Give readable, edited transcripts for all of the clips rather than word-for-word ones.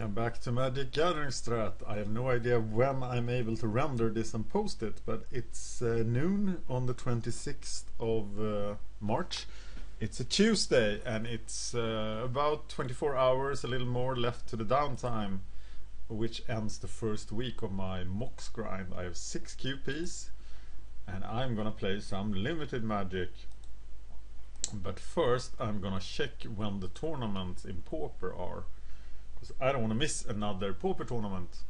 Welcome back to MagicGatheringStrat. I have no idea when I'm able to render this and post it, but it's noon on the 26th of March. It's a Tuesday and it's about 24 hours, a little more left to the downtime, which ends the first week of my MOX grind. I have 6 QPs and I'm gonna play some limited magic. But first I'm gonna check when the tournaments in Pauper are, because I don't want to miss another Pauper tournament.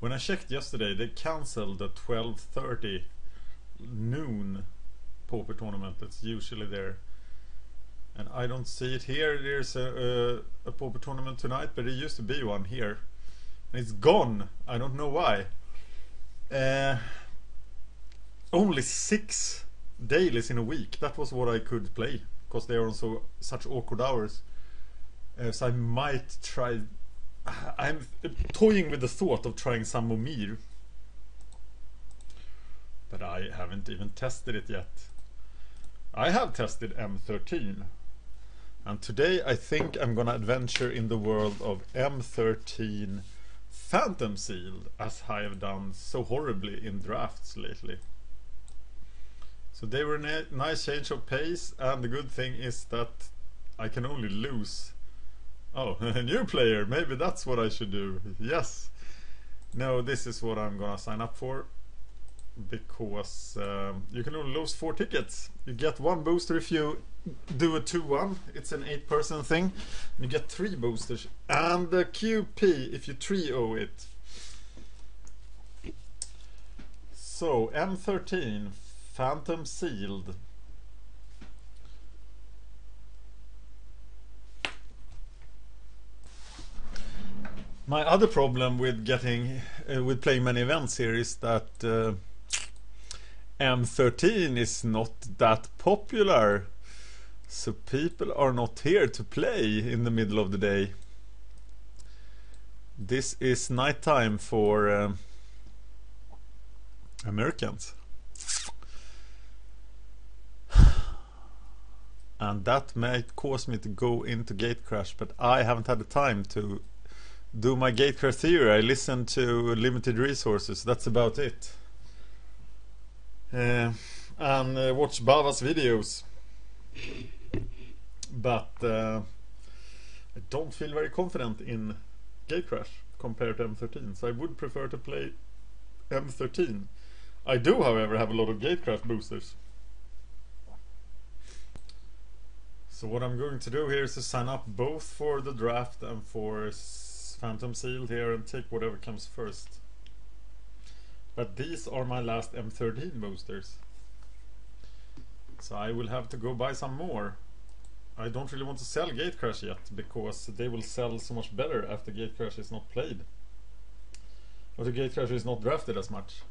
When I checked yesterday, they cancelled the 12:30 noon Pauper tournament that's usually there, and I don't see it here. There's a Pauper tournament tonight, but there used to be one here and it's gone. I don't know why. Only 6 dailies in a week. That was what I could play, because they are on such awkward hours. So I might try. I'm toying with the thought of trying some Momir, but I haven't even tested it yet. I have tested M13, and today I think I'm gonna adventure in the world of M13 Phantom Sealed, as I have done so horribly in drafts lately. So they were a nice change of pace, and the good thing is that I can only lose. Oh, a new player, maybe that's what I should do. Yes. No, this is what I'm gonna sign up for, because you can only lose 4 tickets. You get 1 booster if you do a 2-1. It's an 8-person thing. You get 3 boosters and the QP if you 3-0 it. So M13 Phantom Sealed. My other problem with playing many events here is that M13 is not that popular, so people are not here to play in the middle of the day. This is nighttime for Americans, and that might cause me to go into Gatecrash, but I haven't had the time to do my Gatecrash theory. I listen to limited resources, that's about it. And watch Bava's videos. But I don't feel very confident in Gatecrash compared to M13, so I would prefer to play M13. I do, however, have a lot of Gatecrash boosters. So what I'm going to do here is to sign up both for the draft and for Phantom Sealed here, and take whatever comes first. But these are my last M13 boosters, so I will have to go buy some more. I don't really want to sell Gatecrash yet, because they will sell so much better after Gatecrash is not played, after Gatecrash is not drafted as much.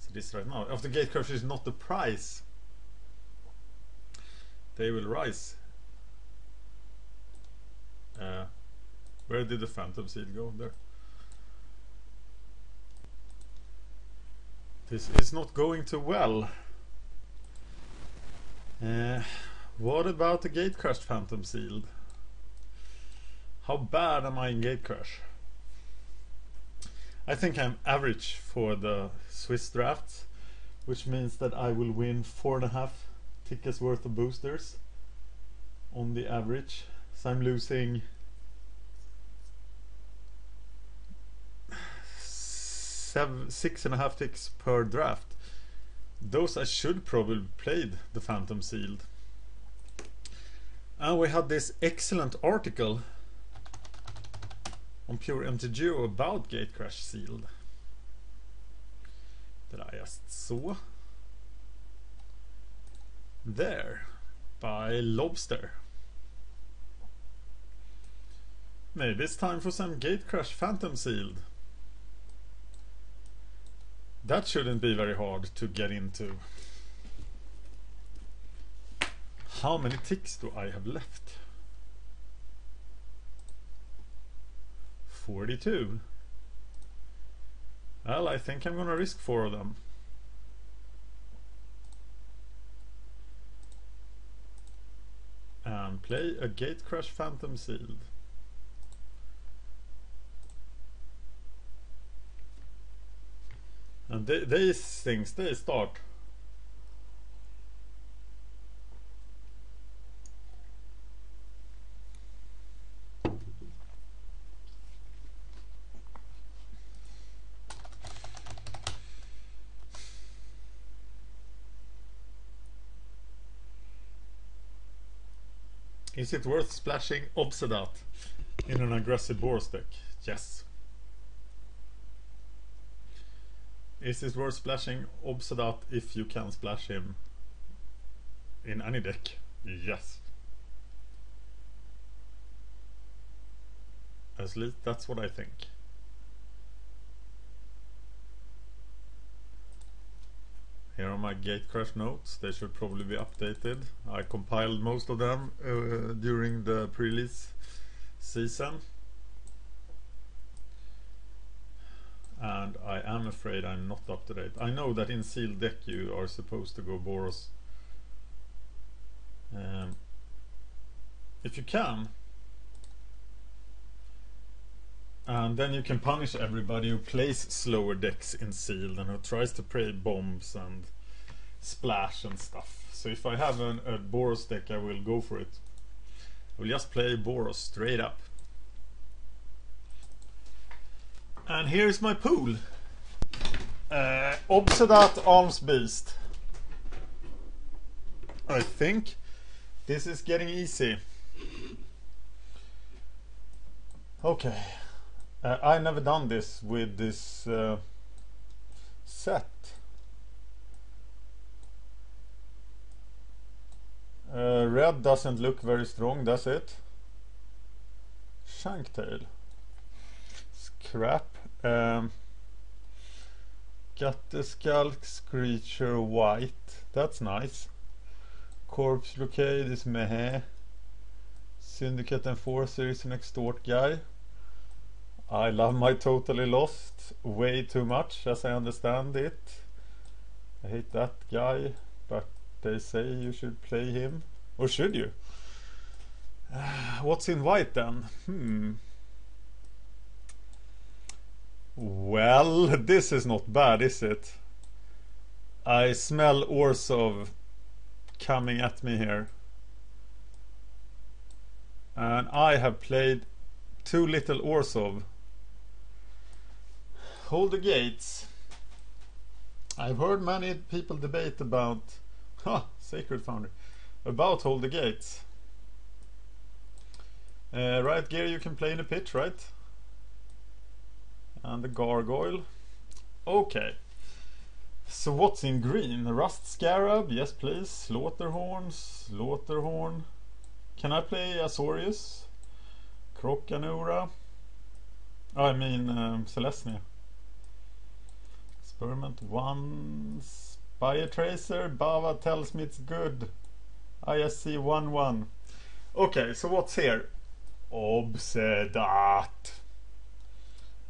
So this right now, after Gatecrash is not the price, they will rise. Where did the Phantom Seal go? There. This is not going too well. What about the Gatecrash Phantom Sealed? How bad am I in Gatecrash? I think I'm average for the Swiss drafts, which means that I will win 4.5 tickets worth of boosters on the average. So I'm losing 6.5 ticks per draft. Those I should probably played the Phantom Sealed. And we had this excellent article on Pure MTGO about Gatecrash Sealed that I just saw there by Lobster. Maybe it's time for some Gatecrash Phantom Sealed. That shouldn't be very hard to get into. How many ticks do I have left? 42. Well, I think I'm gonna risk 4 of them. And play a Gatecrash Phantom Sealed. And these things, they start. Is it worth splashing Obzedat in an aggressive Boros deck? Yes. Is it worth splashing Obzedat if you can splash him in any deck? Yes. At least that's what I think. Here are my Gatecrash notes. They should probably be updated. I compiled most of them during the pre-release season. And I am afraid I'm not up to date. I know that in sealed deck you are supposed to go Boros. If you can. And then you can punish everybody who plays slower decks in sealed and who tries to play bombs and splash and stuff. So if I have a Boros deck, I will go for it. I will just play Boros straight up. And here's my pool. Obzedat, Arms Beast. I think this is getting easy. Okay. I never done this with this set. Red doesn't look very strong, does it? Shanktail. Scrap. Gatecrash, Screecher, White. That's nice. Corpse Blockade is meh. Syndicate Enforcer is an extort guy. I love my Totally Lost way too much, as I understand it. I hate that guy, but they say you should play him. Or should you? What's in white then? Well, this is not bad, is it? I smell Orzhov coming at me here. And I have played too little Orzhov. Hold the Gates. I've heard many people debate about Sacred Foundry. About Hold the Gates. Right gear you can play in a pitch, right? And the Gargoyle. Okay. So what's in green? Rust Scarab, yes please. Slaughterhorn. Can I play Azorius? Crocanura. I mean Celestia. Experiment 1. Spire Tracer. Bava tells me it's good. ISC 1-1. Okay, so what's here? Obzedat.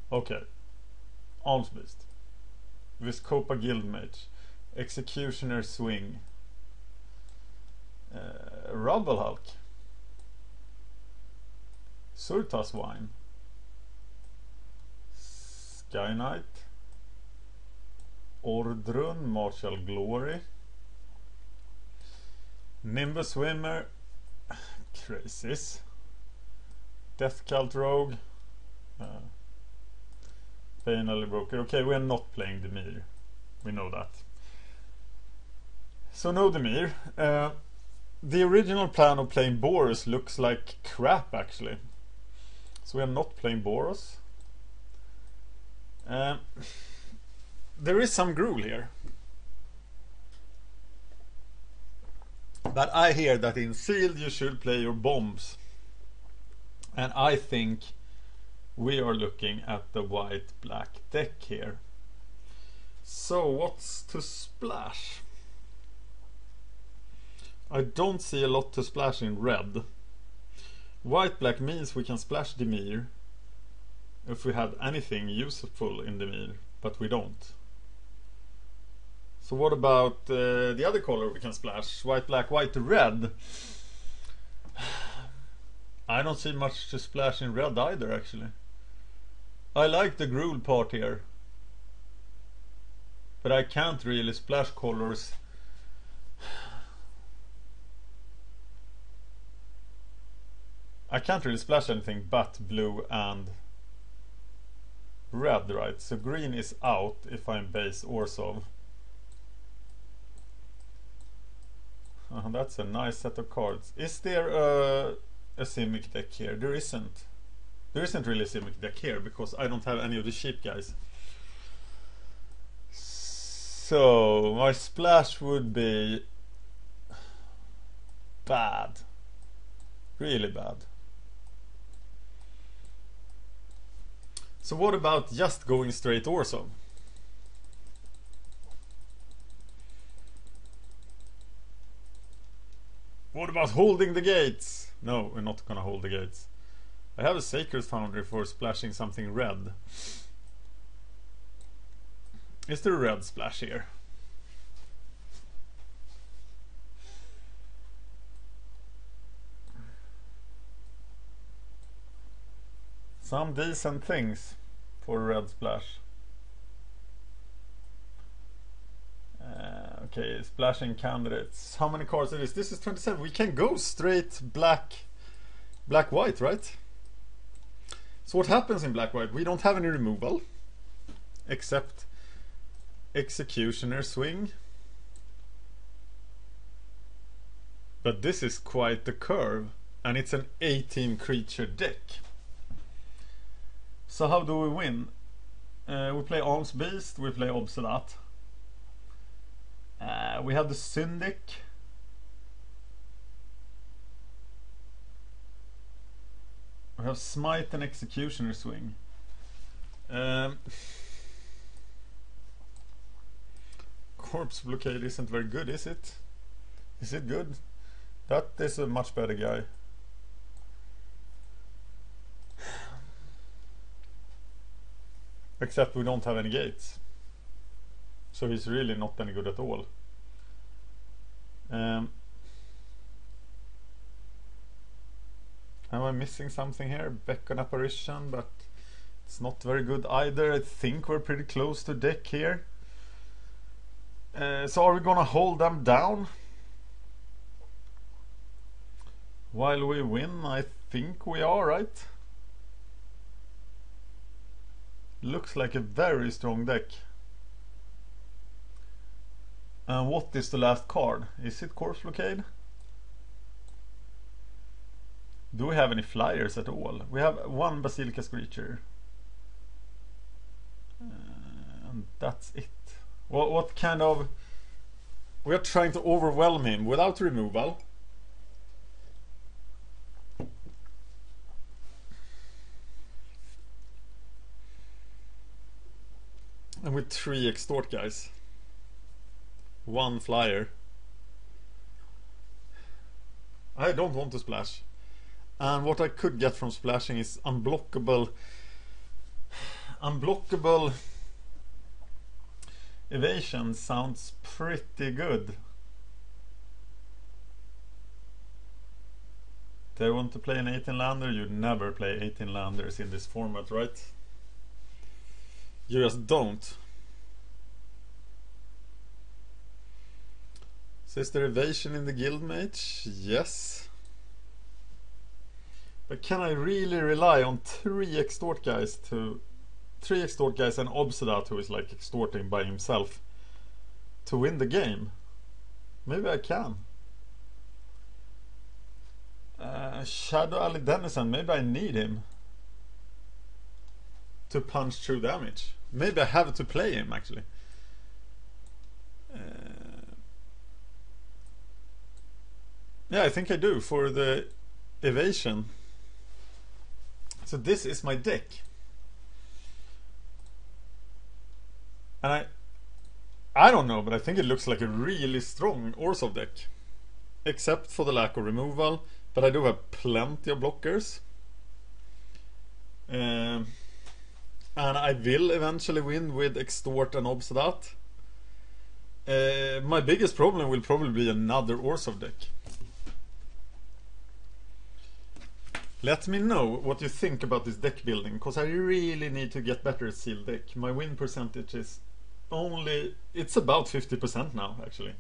Okay. Arms Beast. Viscopa Guildmage. Executioner Swing. Rubble Hulk. Surtas Wine. Sky Knight. Ordrun, Martial Glory. Nimbus Swimmer. Crisis. Death Cult Rogue. Banally Broker. Okay, we are not playing Dimir. We know that. So no Dimir. The original plan of playing Boros looks like crap actually. So we are not playing Boros. There is some Gruul here. But I hear that in sealed you should play your bombs. And I think we are looking at the white-black deck here. So what's to splash? I don't see a lot to splash in red. White-black means we can splash Dimir if we have anything useful in Dimir, but we don't. So what about the other color we can splash? White, black, white, red. I don't see much to splash in red either actually. I like the Gruul part here. But I can't really splash colors. I can't really splash anything but blue and red, right? So green is out if I'm base Orzhov. That's a nice set of cards. Is there a Simic deck here? There isn't. There isn't really a Simic deck here because I don't have any of the cheap guys. So my splash would be bad. Really bad. So what about just going straight Orzhov? What about holding the gates? No, we're not gonna hold the gates. I have a Sacred Foundry for splashing something red. Is there a red splash here? Some decent things for a red splash. Okay, splashing candidates. How many cards it is? This is 27. We can go straight black, white, right? So what happens in black white? We don't have any removal, except Executioner swing. But this is quite the curve, and it's an 18 creature deck. So how do we win? We play Arms Beast, we play Obzedat. We have the Syndic. We have Smite and Executioner swing. Corpse Blockade isn't very good, is it? Is it good? That is a much better guy. Except we don't have any gates. So he's really not any good at all. Am I missing something here? Beacon Apparition, but it's not very good either. I think we're pretty close to deck here. So are we gonna hold them down while we win? I think we are, right? Looks like a very strong deck. And what is the last card? Is it Corpse Blockade? Do we have any flyers at all? We have one Basilica Screecher. And that's it. What kind of... We are trying to overwhelm him without removal. And with 3 extort guys. 1 flyer. I don't want to splash. And what I could get from splashing is unblockable evasion. Sounds pretty good. Do I want to play an 18 lander? You never play 18 landers in this format, right? You just don't. So is there evasion in the guildmate? Yes. But can I really rely on 3 extort guys and Obzedat, who is like extorting by himself, to win the game? Maybe I can. Shadow Ali Dennison, maybe I need him to punch through damage. Maybe I have to play him actually. Yeah, I think I do for the evasion. So this is my deck. And I don't know, but I think it looks like a really strong Orzhov deck. Except for the lack of removal. But I do have plenty of blockers. And I will eventually win with Extort and Obzedat. My biggest problem will probably be another Orzhov deck. Let me know what you think about this deck building, because I really need to get better at sealed deck. My win percentage is only, it's about 50% now actually,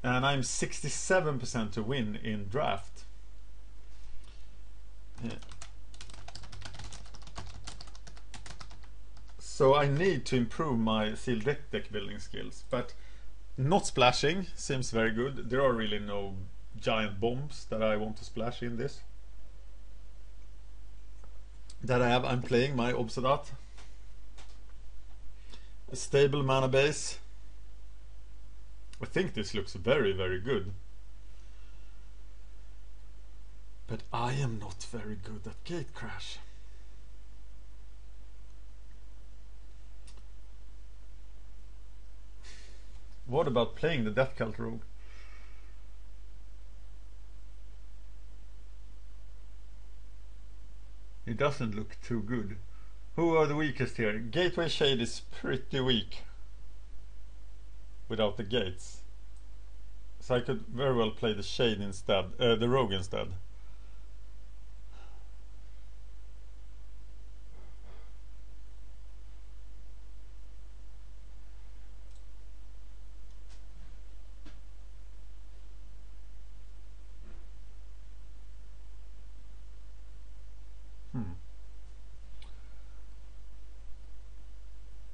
and I'm 67% to win in draft. Yeah. So I need to improve my sealed deck building skills, but not splashing seems very good. There are really no giant bombs that I want to splash in this. That I'm playing my Obzedat. A stable mana base. I think this looks very, very good. But I am not very good at Gatecrash. What about playing the Death Cult Rogue? It doesn't look too good. Who are the weakest here? Gateway Shade is pretty weak without the gates. So I could very well play the Shade instead, the Rogue instead.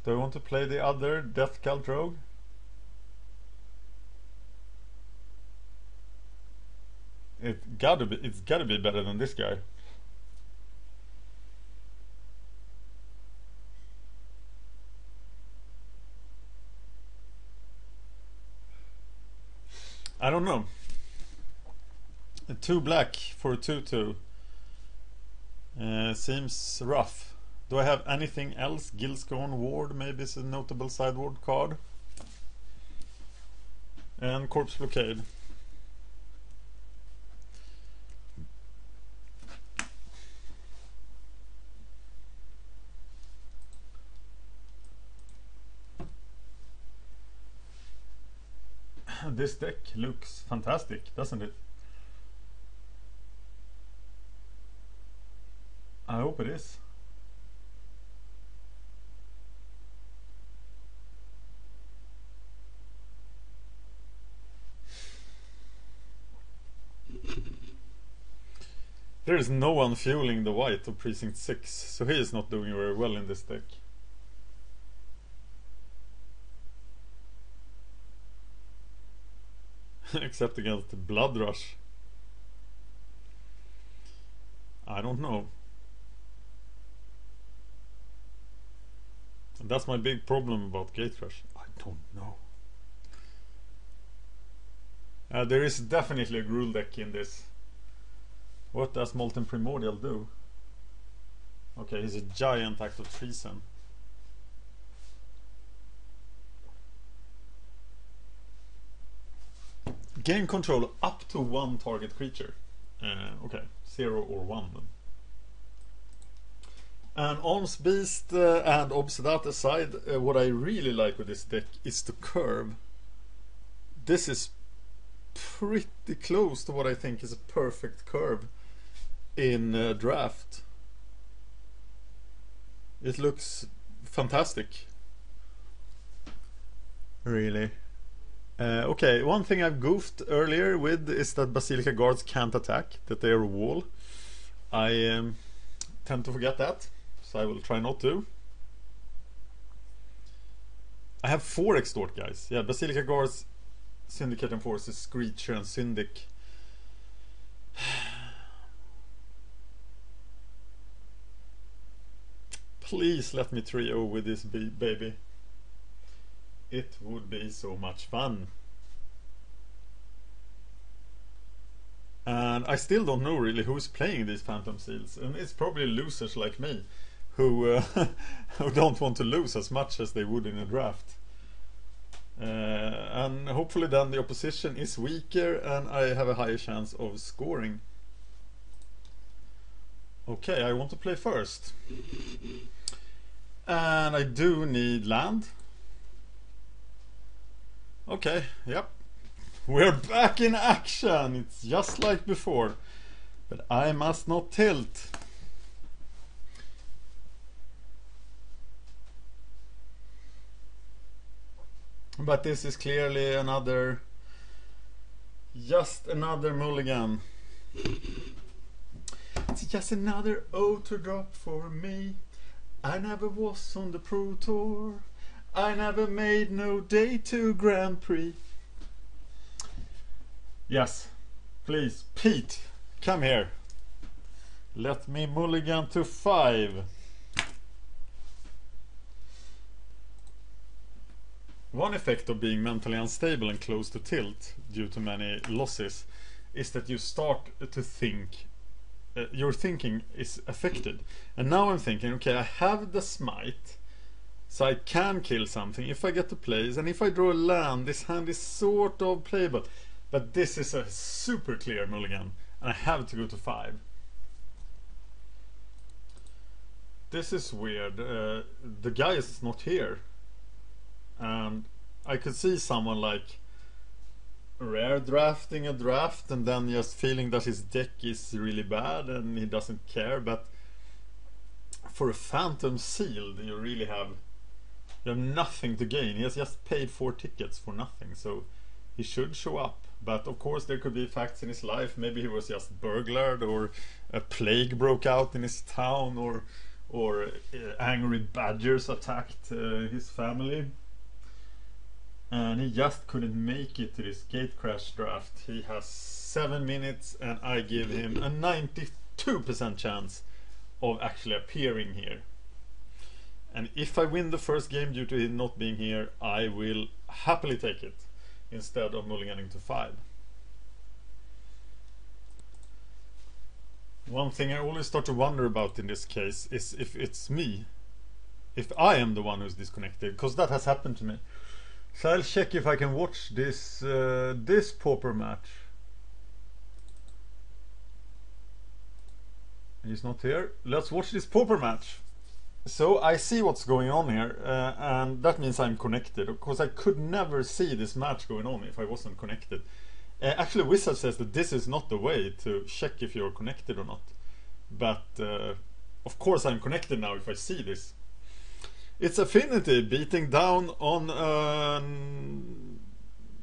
Do I want to play the other Death Cult Rogue? It's gotta be better than this guy. I don't know. A 2 black for a 2/2 seems rough. Do I have anything else? Gilscone Ward maybe is a notable sideboard card. And Corpse Blockade. This deck looks fantastic, doesn't it? I hope it is. There is no one fueling the white of Precinct 6, so he is not doing very well in this deck. Except against the Blood Rush. I don't know. And that's my big problem about Gatecrash. I don't know. There is definitely a Gruul deck in this. What does Molten Primordial do? Okay, he's a giant act of treason. Gain control up to 1 target creature. Okay, 0 or 1 then. And Arms Beast and Obzedat aside, what I really like with this deck is the curve. This is pretty close to what I think is a perfect curve in draft. It looks fantastic. Really. Okay, one thing I've goofed earlier with is that Basilica Guards can't attack, that they are a wall. I tend to forget that, so I will try not to. I have 4 Extort guys. Yeah, Basilica Guards, Syndicate and Forces, Screecher and Syndic. Please let me trio with this baby. It would be so much fun. And I still don't know really who's playing these Phantom Seals, and it's probably losers like me who who don't want to lose as much as they would in a draft. And hopefully then the opposition is weaker and I have a higher chance of scoring. Okay, I want to play first. And I do need land. Okay, yep. We're back in action. It's just like before. But I must not tilt. But this is clearly another, just another mulligan. It's just another auto drop for me. I never was on the Pro Tour. I never made no day 2 Grand Prix. Yes, please, Pete, come here. Let me mulligan to 5. One effect of being mentally unstable and close to tilt due to many losses is that you start to think, your thinking is affected. And now I'm thinking, okay, I have the smite, so I can kill something if I get to plays, and if I draw a land, this hand is sort of playable. But this is a super clear mulligan, and I have to go to 5. This is weird. The guy is not here. And I could see someone like rare drafting a draft and then just feeling that his deck is really bad and he doesn't care. But for a Phantom Sealed, you really have nothing to gain. He has just paid 4 tickets for nothing, so he should show up. But of course there could be facts in his life. Maybe he was just burglared, or a plague broke out in his town, or angry badgers attacked his family. And he just couldn't make it to this Gatecrash draft. He has 7 minutes and I give him a 92% chance of actually appearing here. And if I win the first game due to him not being here, I will happily take it instead of mulliganing to 5. One thing I always start to wonder about in this case is if it's me, if I am the one who's disconnected, because that has happened to me. So I'll check if I can watch this this pauper match. He's not here. Let's watch this pauper match. So I see what's going on here, and that means I'm connected. Of course, I could never see this match going on if I wasn't connected. Actually, Wizard says that this is not the way to check if you're connected or not. But of course I'm connected now if I see this. It's Affinity beating down on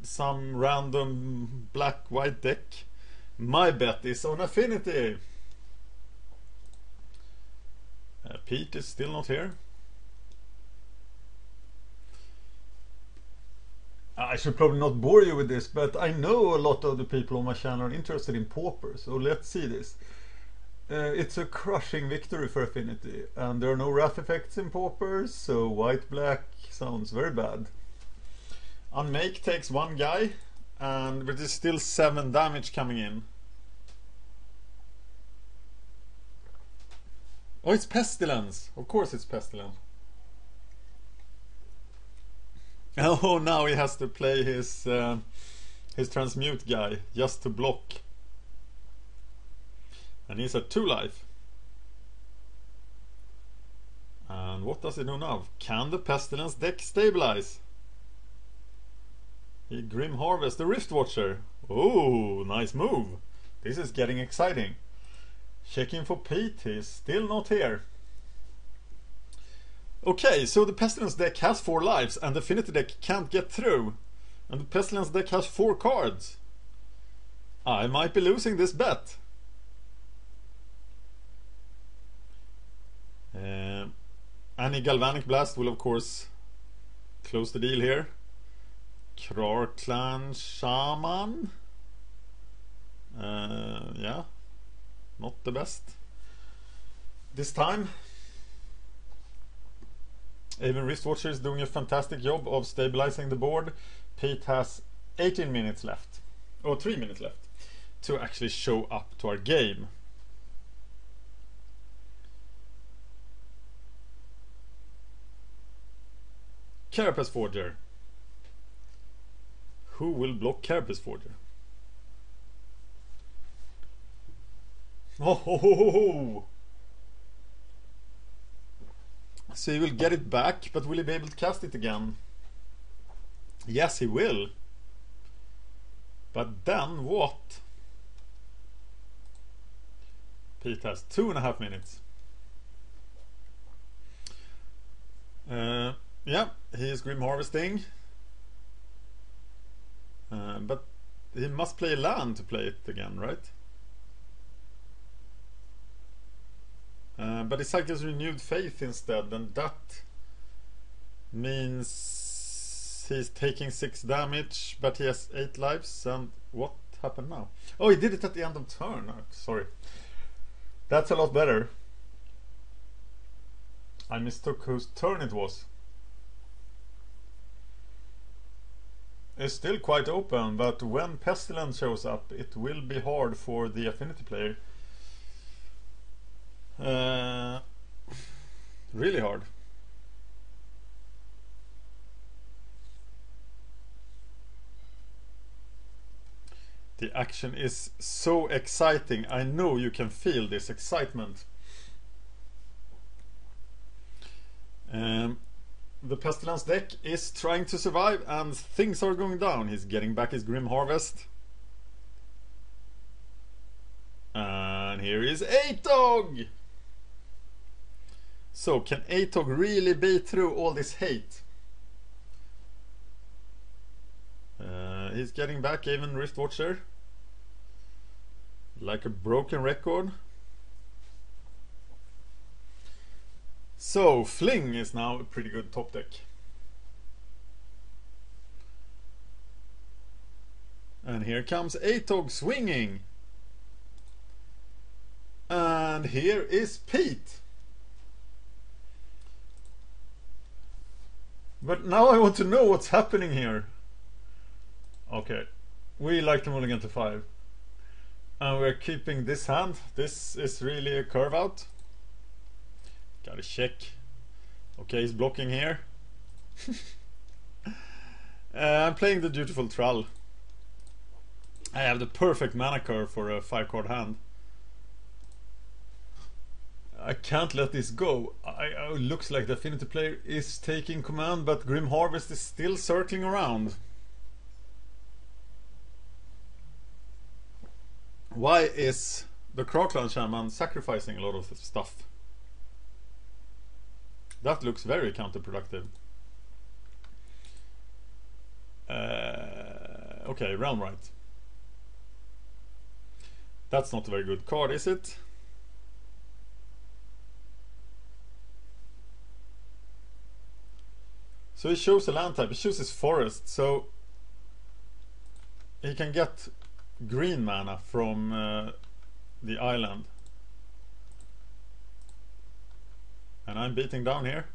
some random black-white deck. My bet is on Affinity. Pete is still not here. I should probably not bore you with this, but I know a lot of the people on my channel are interested in Pauper, so let's see this. It's a crushing victory for Affinity, and there are no wrath effects in Paupers, so white-black sounds very bad. Unmake takes 1 guy, and but there's still 7 damage coming in. Oh, it's Pestilence! Of course it's Pestilence. Oh, now he has to play his transmute guy just to block. And he's at 2 life. And what does he do now? Can the Pestilence deck stabilize? He Grim Harvest the Rift Watcher. Oh, nice move. This is getting exciting. Checking for Pete, he's still not here. Okay, so the Pestilence deck has 4 lives and the Affinity deck can't get through. And the Pestilence deck has 4 cards. I might be losing this bet. Any Galvanic Blast will of course close the deal here. Krarklan Shaman. Yeah, not the best this time. Even Wristwatcher is doing a fantastic job of stabilizing the board. Pete has 18 minutes left, or 3 minutes left, to actually show up to our game. Carapace Forger. Who will block Carapace Forger? Oh, ho, ho, ho, ho. So he will get it back, but will he be able to cast it again? Yes, he will. But then what? Pete has 2.5 minutes. Yeah, he is Grim Harvesting. But he must play land to play it again, right? But he cycles renewed faith instead, and that means he's taking 6 damage, but he has 8 lives. And what happened now? Oh, he did it at the end of turn. Oh, sorry. That's a lot better. I mistook whose turn it was. It's still quite open, but when Pestilence shows up, it will be hard for the affinity player. Really hard. The action is so exciting. I know you can feel this excitement. The Pestilence deck is trying to survive, and things are going down. He's getting back his Grim Harvest. And here is Atog! So, can Atog really beat through all this hate? He's getting back even Riftwatcher. Like a broken record. So, Fling is now a pretty good top deck. And here comes Atog swinging. And here is Pete. But now I want to know what's happening here. Okay, we like to mulligan to 5. And we're keeping this hand. This is really a curve out. Gotta check. Okay, he's blocking here. I'm playing the Dutiful Trull. I have the perfect mana curve for a 5-card hand. I can't let this go. Looks like the affinity player is taking command, but Grim Harvest is still circling around. Why is the Kraglan Shaman sacrificing a lot of stuff? That looks very counterproductive. Okay, Realm Right. That's not a very good card, is it? So he shows a land type, he chooses forest, so he can get green mana from the island. And I'm beating down here.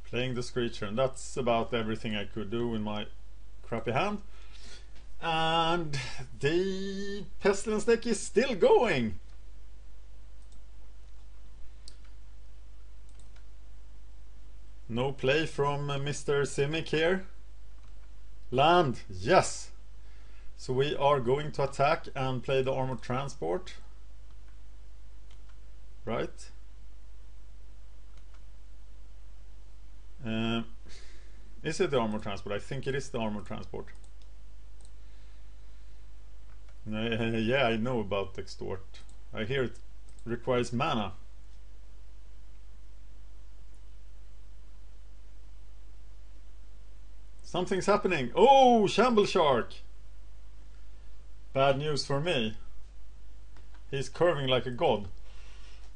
Playing the Screecher, and that's about everything I could do in my crappy hand. And the Pestilence deck is still going! No play from Mr. Simic here. Land, yes! So we are going to attack and play the Armored Transport. Right? Is it the Armored Transport? I think it is the Armored Transport. Yeah, I know about Extort. I hear it requires mana. Something's happening. Oh, Shamble Shark! Bad news for me. He's curving like a god.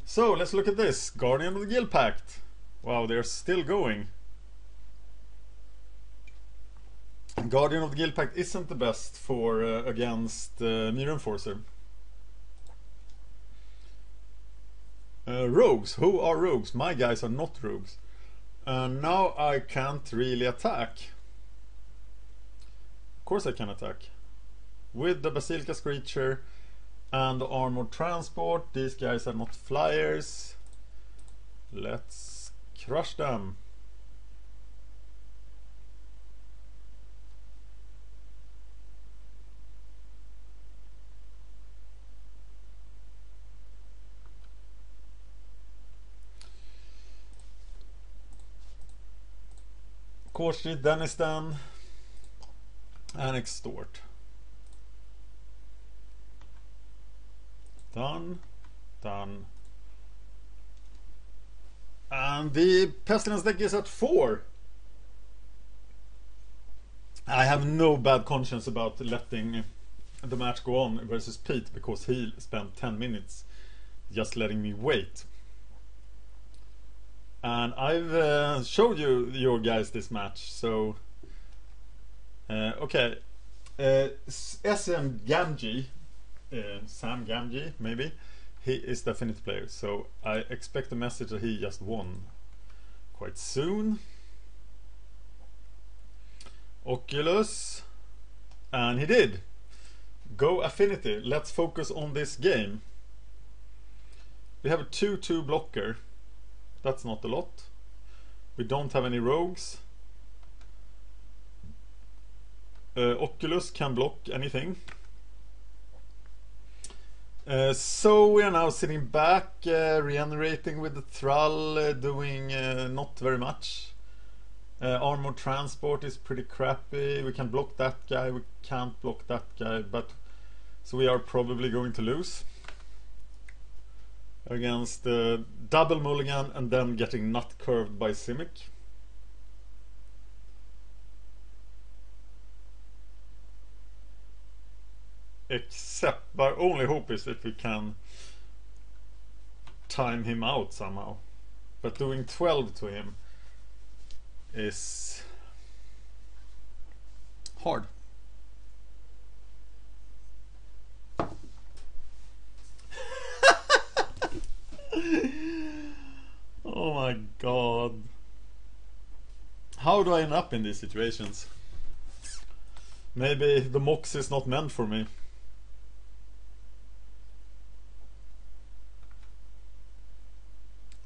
So, let's look at this. Guardian of the Guild Pact. Wow, they're still going. Guardian of the Guild Pact isn't the best for against Myr Enforcer. Rogues. Who are rogues? My guys are not rogues. Now I can't really attack. Of course I can attack. With the Basilica Screecher and the Armored Transport. These guys are not flyers. Let's crush them. Court Street, Deniston, and Extort. Done. Done. And the Pestilence deck is at 4. I have no bad conscience about letting the match go on versus Pete because he spent 10 minutes just letting me wait. And I've showed you guys this match, so okay. SM Gamgee, Sam Gamgee, maybe, he is the Affinity player, so I expect a message that he just won quite soon. Oculus, and he did. Go Affinity, let's focus on this game. We have a 2-2 blocker. That's not a lot. We don't have any rogues. Oculus can block anything. So we are now sitting back, regenerating with the Thrall, doing not very much. Armor transport is pretty crappy. We can block that guy, we can't block that guy, but so we are probably going to lose against double mulligan and then getting nut curved by Simic. Except our only hope is that we can time him out somehow, but doing 12 to him is hard. Oh my god. How do I end up in these situations? Maybe the Mox is not meant for me.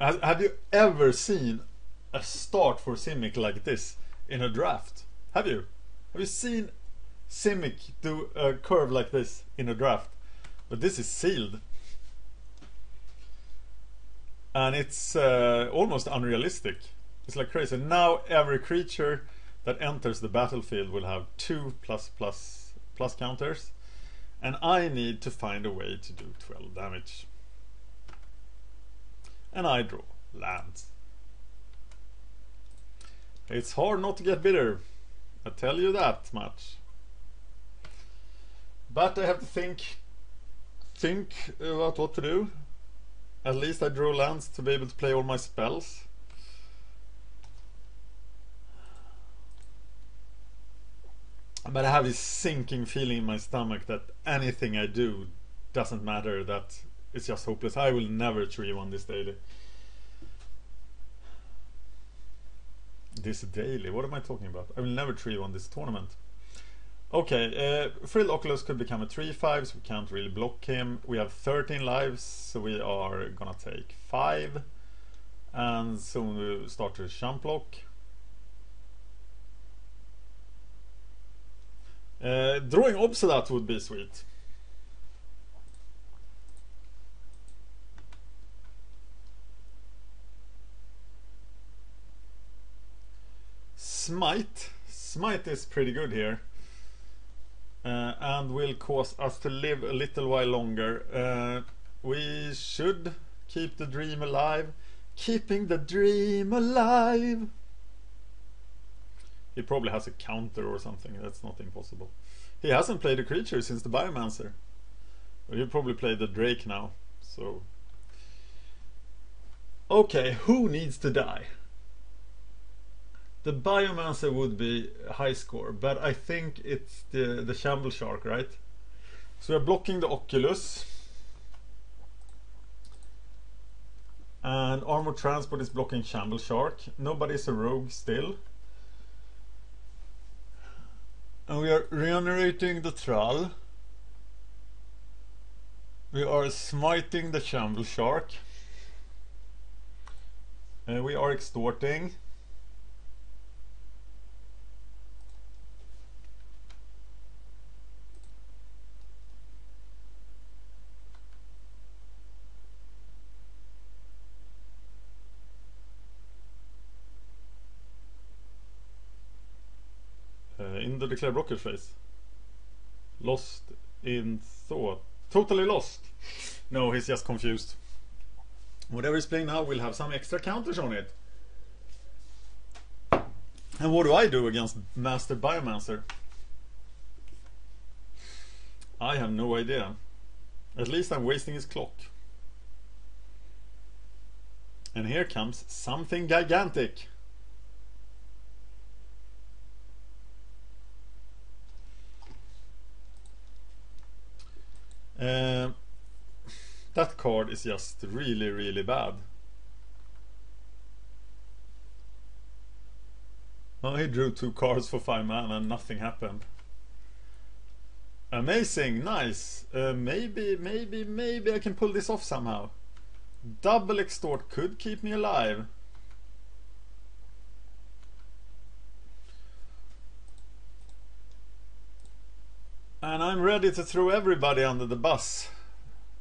Have you ever seen a start for Simic like this in a draft? Have you? Have you seen Simic do a curve like this in a draft? But this is sealed. And it's almost unrealistic. It's like crazy. Now every creature that enters the battlefield will have 2 plus counters. And I need to find a way to do 12 damage. And I draw lands. It's hard not to get bitter, I tell you that much. But I have to think about what to do. At least I draw lands to be able to play all my spells. But I have this sinking feeling in my stomach that anything I do doesn't matter, that it's just hopeless. I will never 3-1 this daily. This daily? What am I talking about? I will never 3-1 this tournament. Okay, Frilled Oculus could become a 3-5, so we can't really block him. We have 13 lives, so we are gonna take 5. And soon we'll start to jump block. Drawing Obzedat would be sweet. Smite is pretty good here, and will cause us to live a little while longer. We should keep the dream alive. Keeping the dream alive. He probably has a counter or something. That's not impossible. He hasn't played a creature since the Biomancer. He'll probably play the Drake now. So okay, who needs to die? The Biomancer would be a high score, but I think it's the Shamble Shark, right? So we're blocking the Oculus. And Armor Transport is blocking Shamble Shark. Nobody's a rogue still. And we are regenerating the Thrall. We are smiting the Shamble Shark. And we are extorting. In the declare blocker phase. Lost in thought. Totally lost. No, he's just confused. Whatever he's playing now will have some extra counters on it. And what do I do against Master Biomancer? I have no idea. At least I'm wasting his clock. And here comes something gigantic. That card is just really, really bad. Oh, he drew 2 cards for 5 mana and nothing happened. Amazing, nice. Maybe I can pull this off somehow. Double extort could keep me alive. And I'm ready to throw everybody under the bus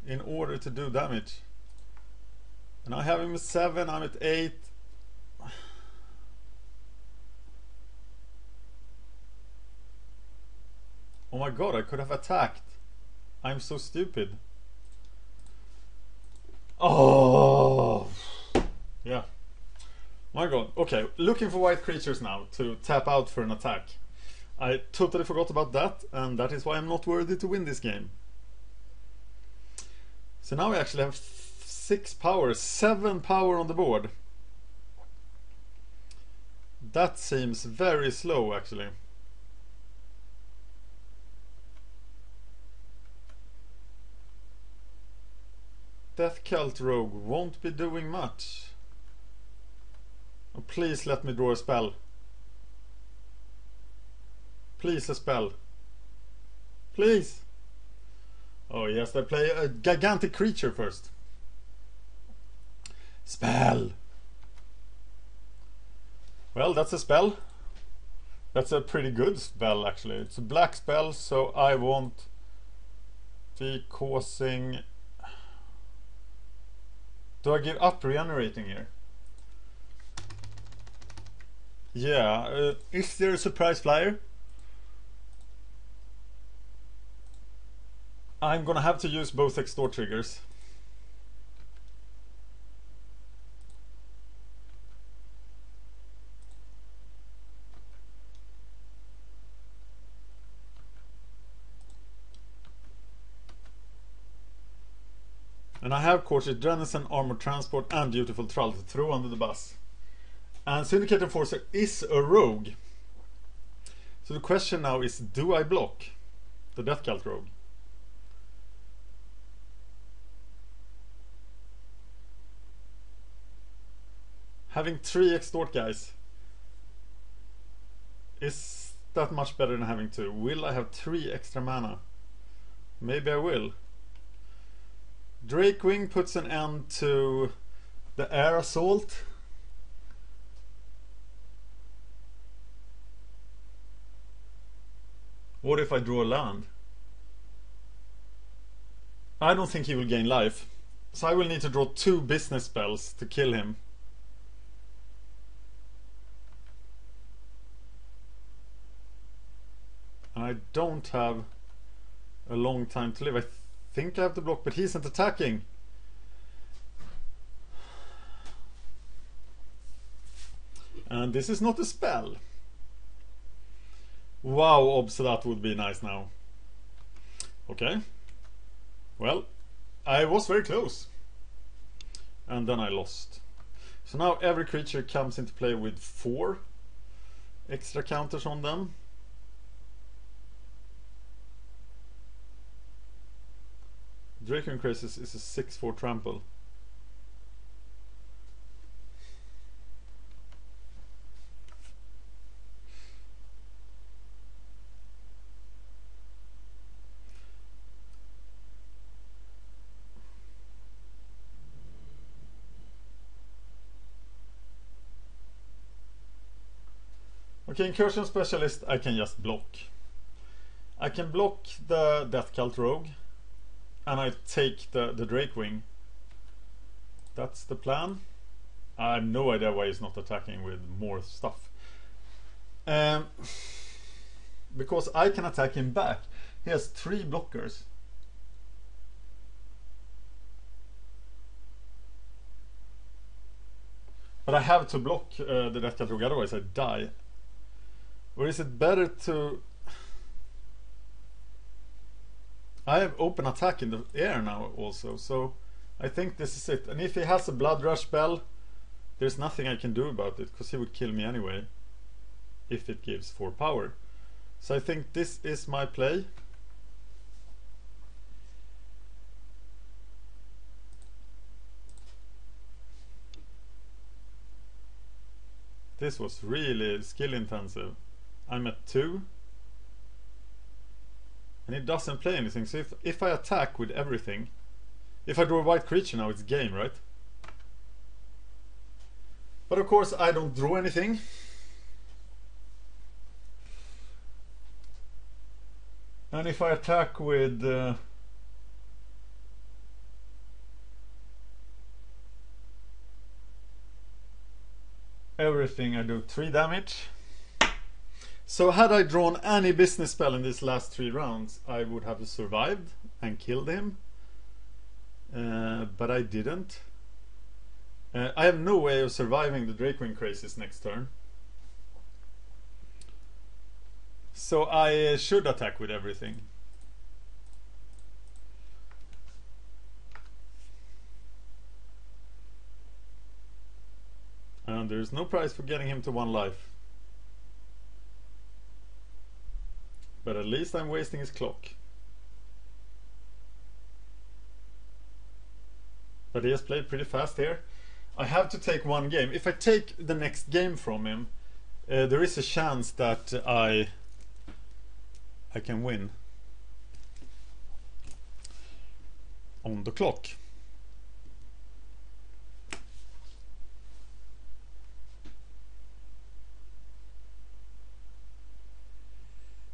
in order to do damage. And I have him at 7, I'm at 8. Oh my god, I could have attacked. I'm so stupid. Oh, yeah. My god. Okay, looking for white creatures now to tap out for an attack. I totally forgot about that, and that is why I'm not worthy to win this game. So now we actually have 6 power, 7 power on the board. That seems very slow, actually. Death Cult Rogue won't be doing much. Oh, please let me draw a spell. Please, a spell. Please. Oh yes, they play a gigantic creature first. Spell. Well, that's a spell. That's a pretty good spell, actually. It's a black spell, so I won't be causing... Do I give up regenerating here? Yeah, is there a surprise flyer? I'm gonna have to use both extort triggers. And I have Courtship, Drenison, Armored Transport and Beautiful Trull to throw under the bus. And Syndicate Enforcer is a rogue. So the question now is, do I block the Death Cult Rogue? Having 3 extort guys, is that much better than having 2? Will I have 3 extra mana? Maybe I will. Drakewing puts an end to the air assault. What if I draw a land? I don't think he will gain life, so I will need to draw 2 business spells to kill him. And I don't have a long time to live. I think I have to block, but he isn't attacking. And this is not a spell. Wow, Obzedat would be nice now. Okay. Well, I was very close. And then I lost. So now every creature comes into play with 4 extra counters on them. Draken Crisis is a 6/4 trample. Okay, Incursion Specialist I can just block. I can block the Death Cult Rogue. And I take the Drakewing. That's the plan. I have no idea why he's not attacking with more stuff. Because I can attack him back. He has 3 blockers. But I have to block the Death Cult Rogue, otherwise I die. Or is it better to... I have open attack in the air now also, so I think this is it. And if he has a blood rush spell, there's nothing I can do about it, because he would kill me anyway if it gives 4 power. So I think this is my play. This was really skill intensive. I'm at 2. And it doesn't play anything. So if I attack with everything, if I draw a white creature now, it's game, right? But of course I don't draw anything. And if I attack with everything, I do 3 damage. So had I drawn any business spell in these last 3 rounds, I would have survived and killed him. But I didn't. I have no way of surviving the Drakewing Crazes next turn. So I should attack with everything. And there's no prize for getting him to 1 life. But at least I'm wasting his clock. But he has played pretty fast here. I have to take 1 game. If I take the next game from him, there is a chance that I can win on the clock.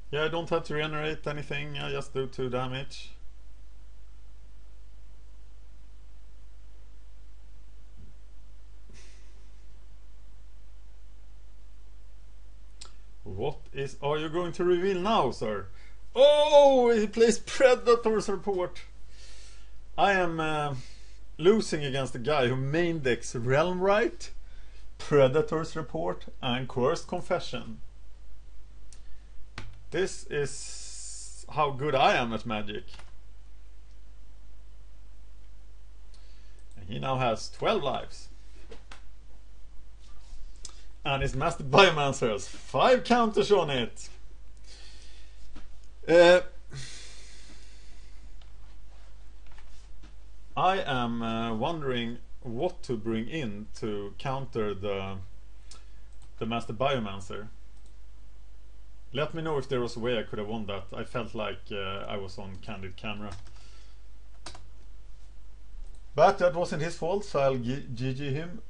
Yeah, I don't have to regenerate anything, I just do 2 damage. What are you going to reveal now, sir? Oh, he plays Predator's Report. I am losing against a guy who main decks Realm Right, Predator's Report and Cursed Confession. This is how good I am at Magic. And he now has 12 lives. And his Master Biomancer has 5 counters on it. I am wondering what to bring in to counter the Master Biomancer. Let me know if there was a way I could have won that. I felt like I was on candid camera. But that wasn't his fault, so I'll GG him.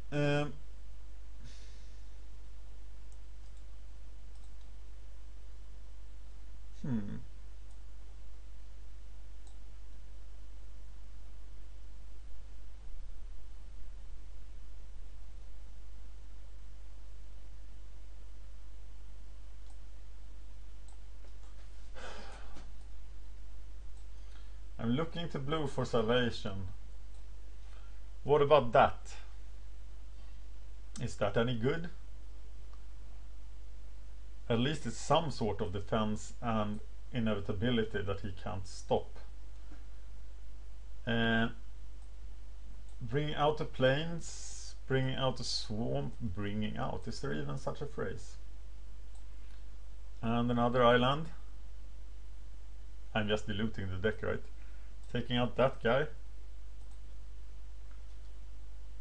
I'm looking to blue for salvation. What about that? Is that any good? At least it's some sort of defense and inevitability that he can't stop. Bringing out the plains, bringing out the swamp, bringing out. Is there even such a phrase? And another island. I'm just diluting the deck, right? Taking out that guy.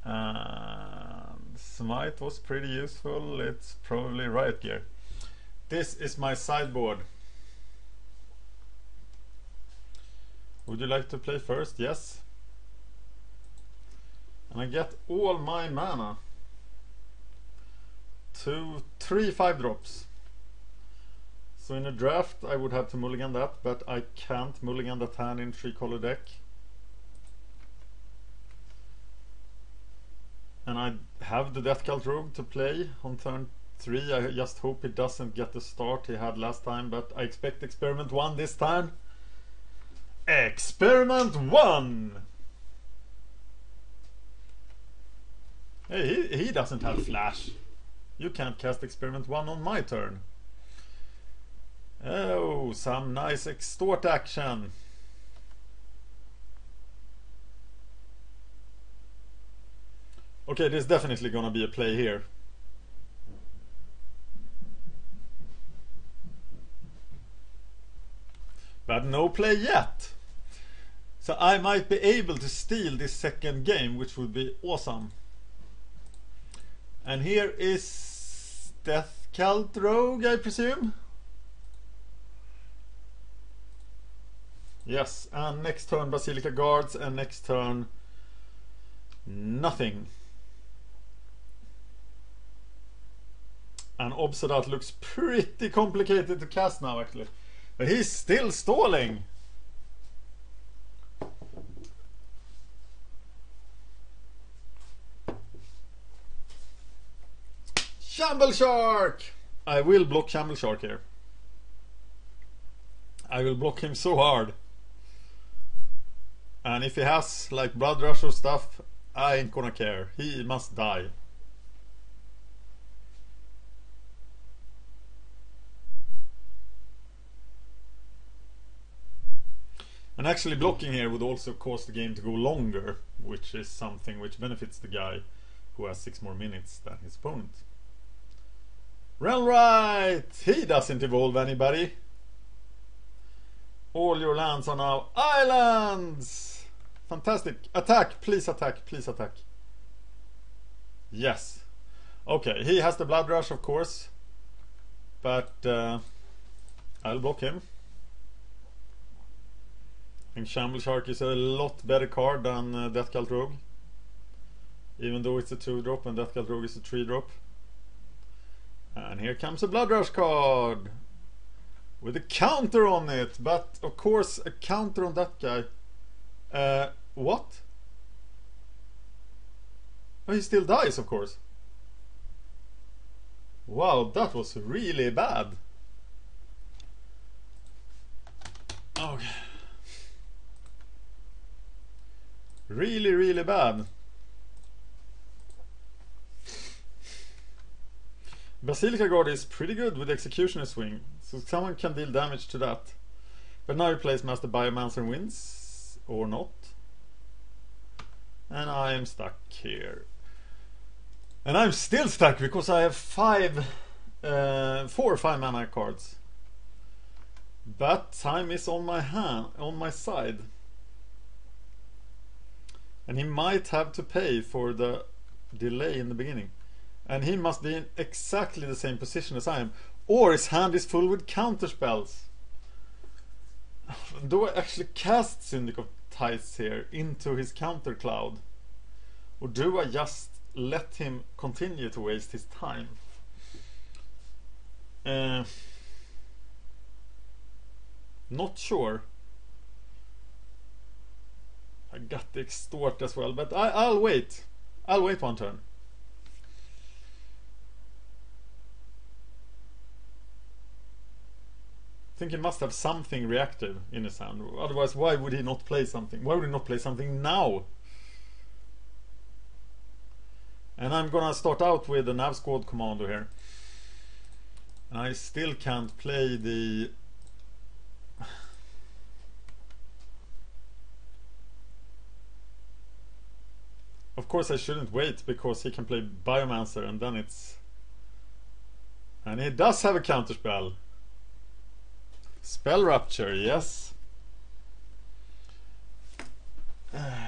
And Smite was pretty useful. It's probably Riot Gear. This is my sideboard. Would you like to play first? Yes. And I get all my mana. 2, 3 5-drops. So in a draft I would have to mulligan that, but I can't mulligan that hand in 3-color deck. And I have the Death Cult Rogue to play on turn 3. I just hope it doesn't get the start he had last time, but I expect Experiment 1 this time. Experiment 1! Hey, he doesn't have Flash. You can't cast Experiment 1 on my turn. Oh, some nice extort action. Okay, there's definitely gonna be a play here. But no play yet. So I might be able to steal this second game, which would be awesome. And here is Death Cult Rogue, I presume. Yes, and next turn Basilica Guards, and next turn nothing. And Obzedat looks pretty complicated to cast now, actually. But he's still stalling. Shamble Shark! I will block Shamble Shark here. I will block him so hard. And if he has like Blood Rush or stuff, I ain't gonna care. He must die. And actually blocking here would also cause the game to go longer, which is something which benefits the guy who has 6 more minutes than his opponent. Realm Right! He doesn't evolve anybody. All your lands are now islands! Fantastic. Attack! Please attack. Please attack. Yes. Okay, he has the Blood Rush, of course. But I'll block him. I think Shamble Shark is a lot better card than Death Cult Rogue. Even though it's a 2-drop and Death Cult Rogue is a 3-drop. And here comes a Blood Rush card. With a counter on it. But of course a counter on that guy. What? Oh, he still dies, of course. Wow, that was really bad. Okay. Really, really bad. Basilica Guard is pretty good with Executioner Swing, so someone can deal damage to that. But now he plays Master Biomancer and wins, or not. And I am stuck here. And I'm still stuck because I have 4 or 5 mana cards. But time is on my side. And he might have to pay for the delay in the beginning. And he must be in exactly the same position as I am. Or his hand is full with counter spells. Do I actually cast Syndic of Tides here into his counter cloud? Or do I just let him continue to waste his time? Not sure. I got the Extort as well, but I'll wait. I'll wait one turn. I think he must have something reactive in his hand. Otherwise, why would he not play something? Why would he not play something now? And I'm gonna start out with the Nav Squad Commander here. And I still can't play the... Of course I shouldn't wait, because he can play Biomancer and then it's... And he does have a counterspell. Spell Rupture, yes. I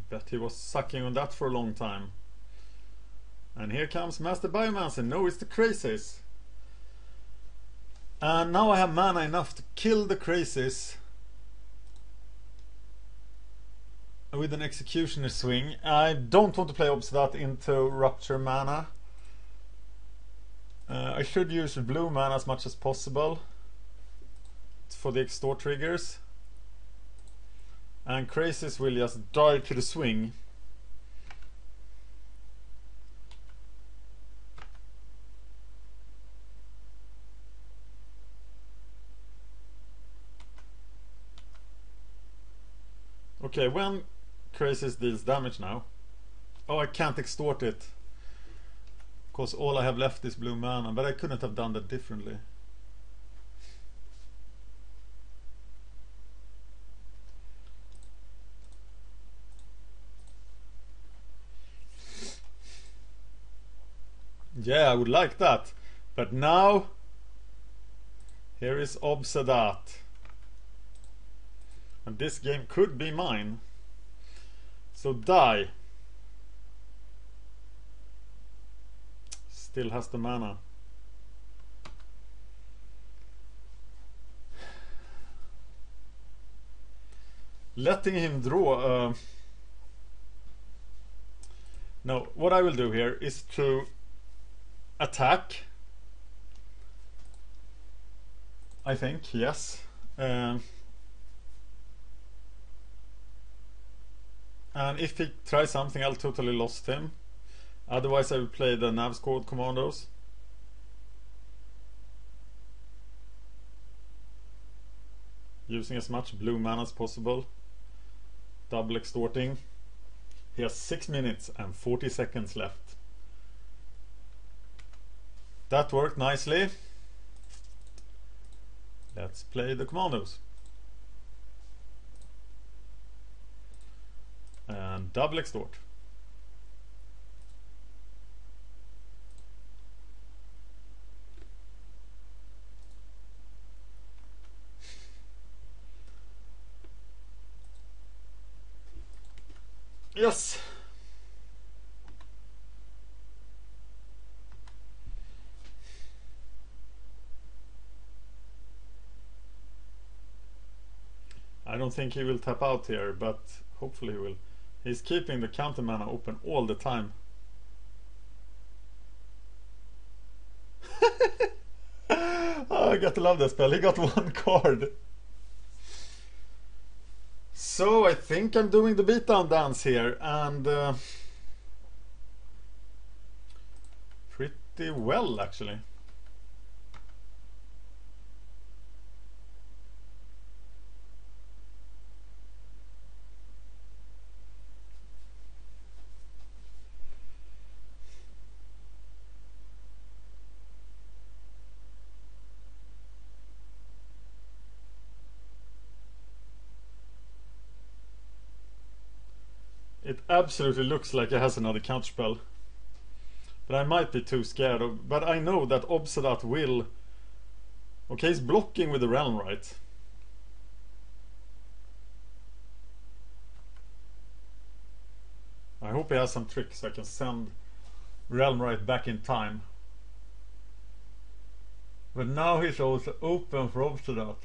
bet he was sucking on that for a long time. And here comes Master Biomancer. No, it's the Crazies. And now I have mana enough to kill the Crazies with an Executioner Swing. I don't want to play Obzedat into Rupture mana. I should use blue mana as much as possible for the Extort triggers. And Crazies will just die to the swing. Okay, when Crazies deals damage now... Oh, I can't extort it. course, all I have left is blue mana, but I couldn't have done that differently. Yeah, I would like that. But now, here is Obzedat. And this game could be mine. So die. Still has the mana. Letting him draw. No, what I will do here is to attack. I think, yes. And if he tries something, I'll totally lost him. Otherwise, I will play the Nav Squad Commandos. Using as much blue mana as possible. Double extorting. He has 6 minutes and 40 seconds left. That worked nicely. Let's play the Commandos. And double extort. Yes. I don't think he will tap out here, but hopefully he will. He's keeping the counter mana open all the time. Oh, I got to love that spell. He got one card. So I think I'm doing the beatdown dance here, and pretty well actually. It absolutely looks like it has another counterspell. But I might be too scared of... But I know that Obzedat will... Okay, he's blocking with the Realm Right. I hope he has some tricks so I can send Realm Right back in time. But now he's also open for Obzedat.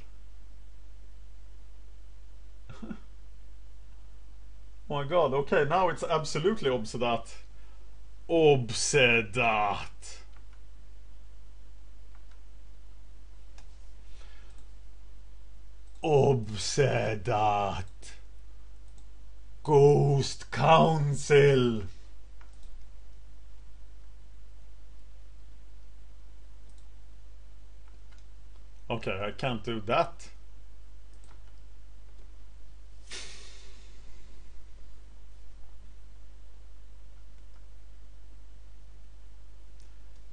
Oh my god, okay, now it's absolutely Obzedat. Obzedat. Obzedat. Ghost Council. Okay, I can't do that.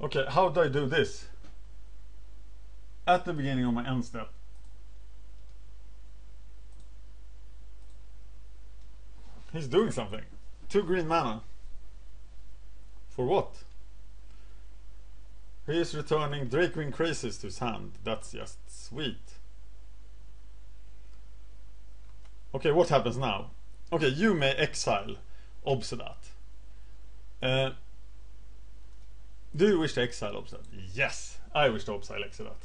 Okay, how do I do this? At the beginning of my end step. He's doing something. 2 green mana. For what? He is returning Drakewing Crazes to his hand. That's just sweet. Okay, what happens now? Okay, you may exile Obzedat. Do you wish to exile Obzedat? Yes, I wish to exile Obzedat.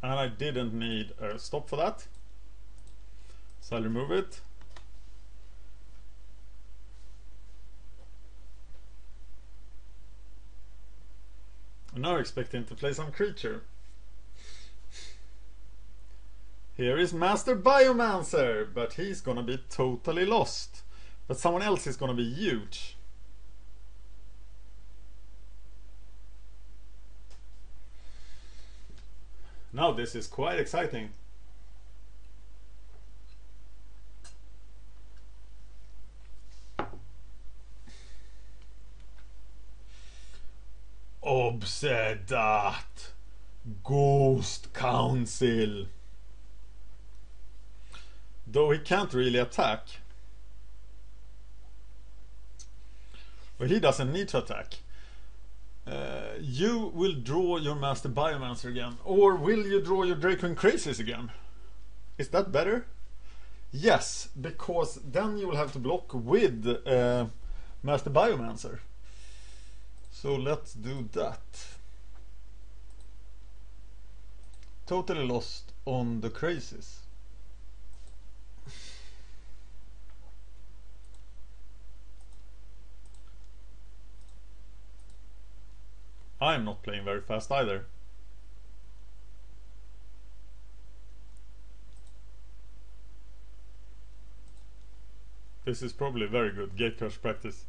And I didn't need a stop for that. So I'll remove it. I'm now expecting to play some creature. Here is Master Biomancer, but he's gonna be totally lost. But someone else is gonna be huge. Now this is quite exciting. Obzedat! Ghost Council! Though he can't really attack. But he doesn't need to attack. You will draw your Master Biomancer again. Or will you draw your Dracoin Crazies again? Is that better? Yes, because then you will have to block with Master Biomancer. So let's do that. Totally lost on the Crazies. I'm not playing very fast either. This is probably very good Gatecrash practice.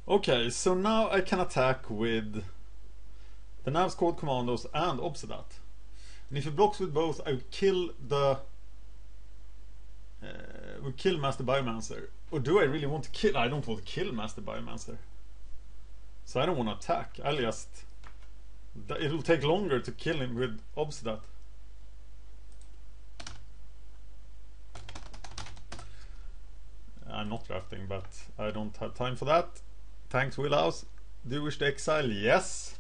Okay, so now I can attack with the Nav's Code Commandos and Obzedat. And if he blocks with both, I will kill the Master Biomancer. Or do I really want to kill? I don't want to kill Master Biomancer. So I don't want to attack. I'll just... It'll take longer to kill him with Obzedat. I'm not drafting, but I don't have time for that. Thanks, Willhouse. Do you wish to exile? Yes.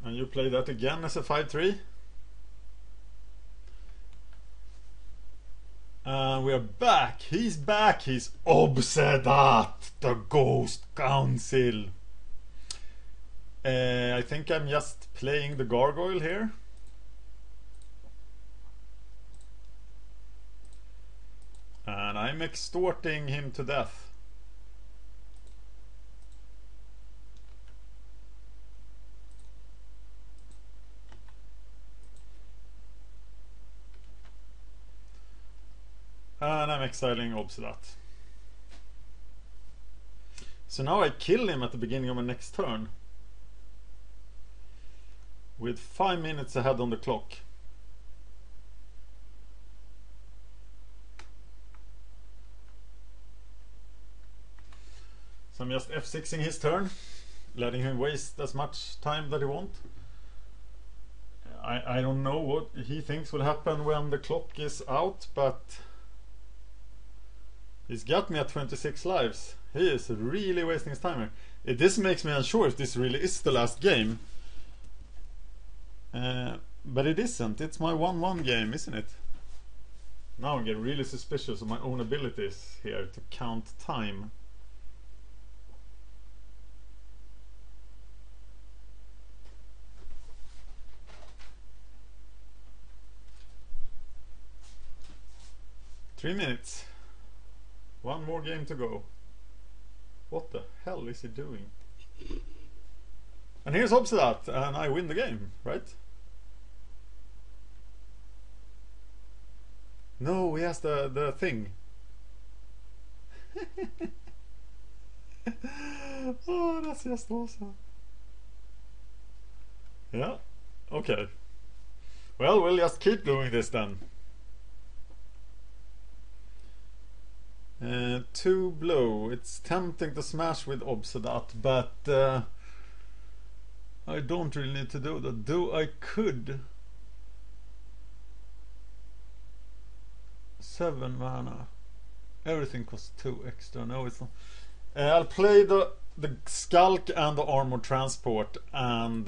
And you play that again as a 5-3. And we are back. He's back. He's Obzedat, the Ghost Council. I think I'm just playing the Gargoyle here. And I'm extorting him to death. And I'm exiling Obzedat. So now I kill him at the beginning of my next turn. With 5 minutes ahead on the clock. So I'm just F6ing his turn. Letting him waste as much time that he wants. I don't know what he thinks will happen when the clock is out, but... He's got me at 26 lives. He is really wasting his time here. This makes me unsure if this really is the last game. But it isn't. It's my 1-1 game, isn't it? Now I get really suspicious of my own abilities here to count time. Three minutes. One more game to go. What the hell is he doing? And here's Obzedat, and I win the game, right? No, he has the thing. Oh, that's just awesome. Yeah, okay. Well, we'll just keep doing this then. 2 blow. It's tempting to smash with Obzedat, but I don't really need to do that. Though I could. 7 mana. Everything costs 2 extra. No, it's not. I'll play the Skulk and the Armored Transport and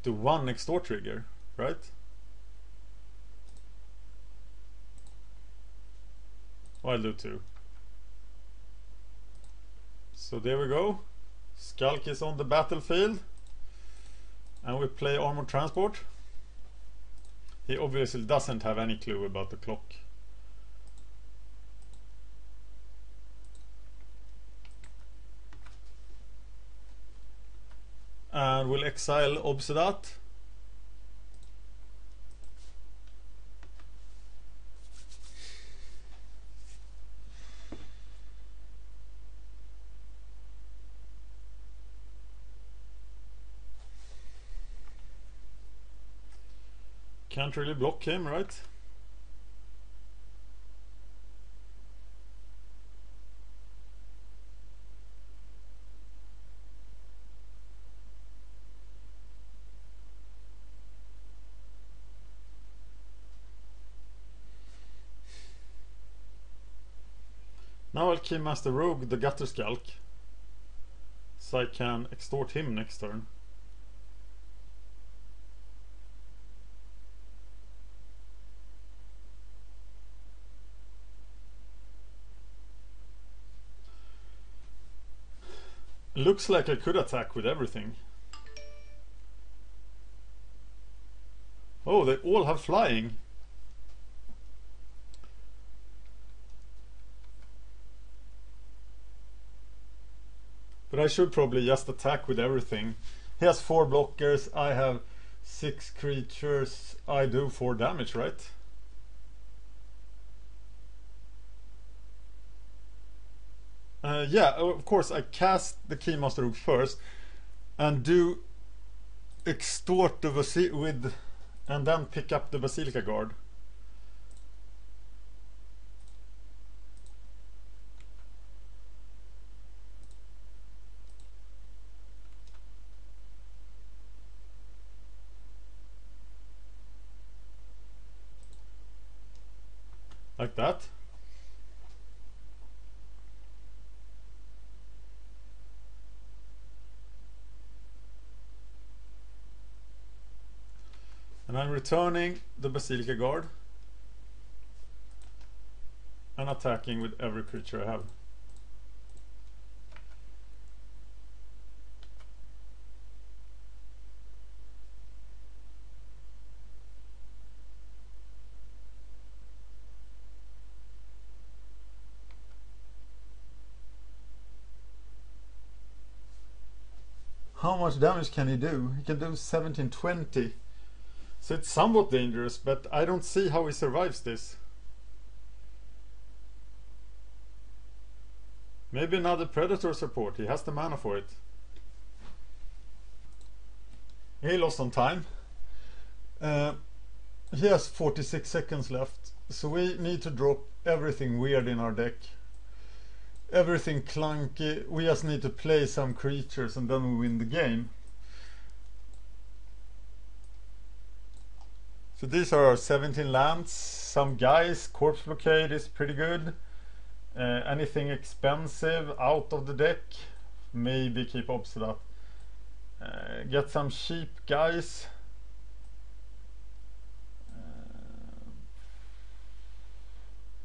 do 1 extort trigger, right? Oh, I'll do 2. So there we go. Skulk is on the battlefield. And we play Armored Transport. He obviously doesn't have any clue about the clock. And we'll exile Obzedat. Can't really block him, right? Now I'll Keymaster Rogue the Gutter Skulk, so I can extort him next turn. Looks like I could attack with everything. Oh, they all have flying. But I should probably just attack with everything. He has 4 blockers, I have 6 creatures. I do 4 damage, right? Yeah, of course I cast the Keymaster Rogue first and do extort the with, and then pick up the Basilica Guard. Like that. And I'm returning the Basilica Guard and attacking with every creature I have. How much damage can he do? He can do 1720. So it's somewhat dangerous, but I don't see how he survives this. Maybe another Predator support. He has the mana for it. He lost on time. He has 46 seconds left. So we need to drop everything weird in our deck. Everything clunky. We just need to play some creatures and then we win the game. So these are our 17 lands. Some guys, Corpse Blockade is pretty good. Anything expensive out of the deck, maybe keep Obzedat. Get some cheap guys.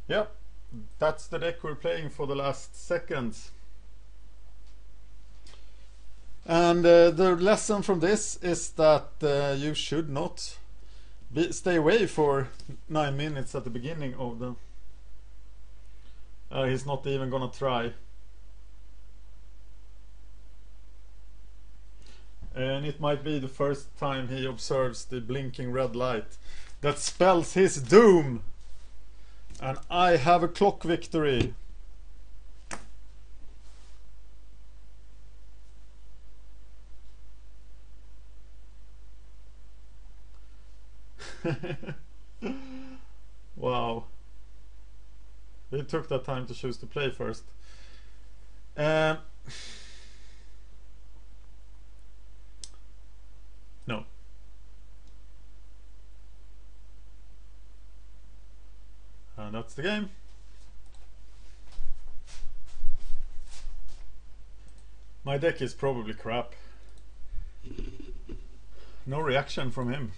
Yep, that's the deck we're playing for the last seconds. And the lesson from this is that you should not stay away for 9 minutes at the beginning of the... he's not even gonna try. And it might be the first time he observes the blinking red light that spells his doom. And I have a clock victory. Wow. He took that time to choose to play first. No. And that's the game. My deck is probably crap. No reaction from him.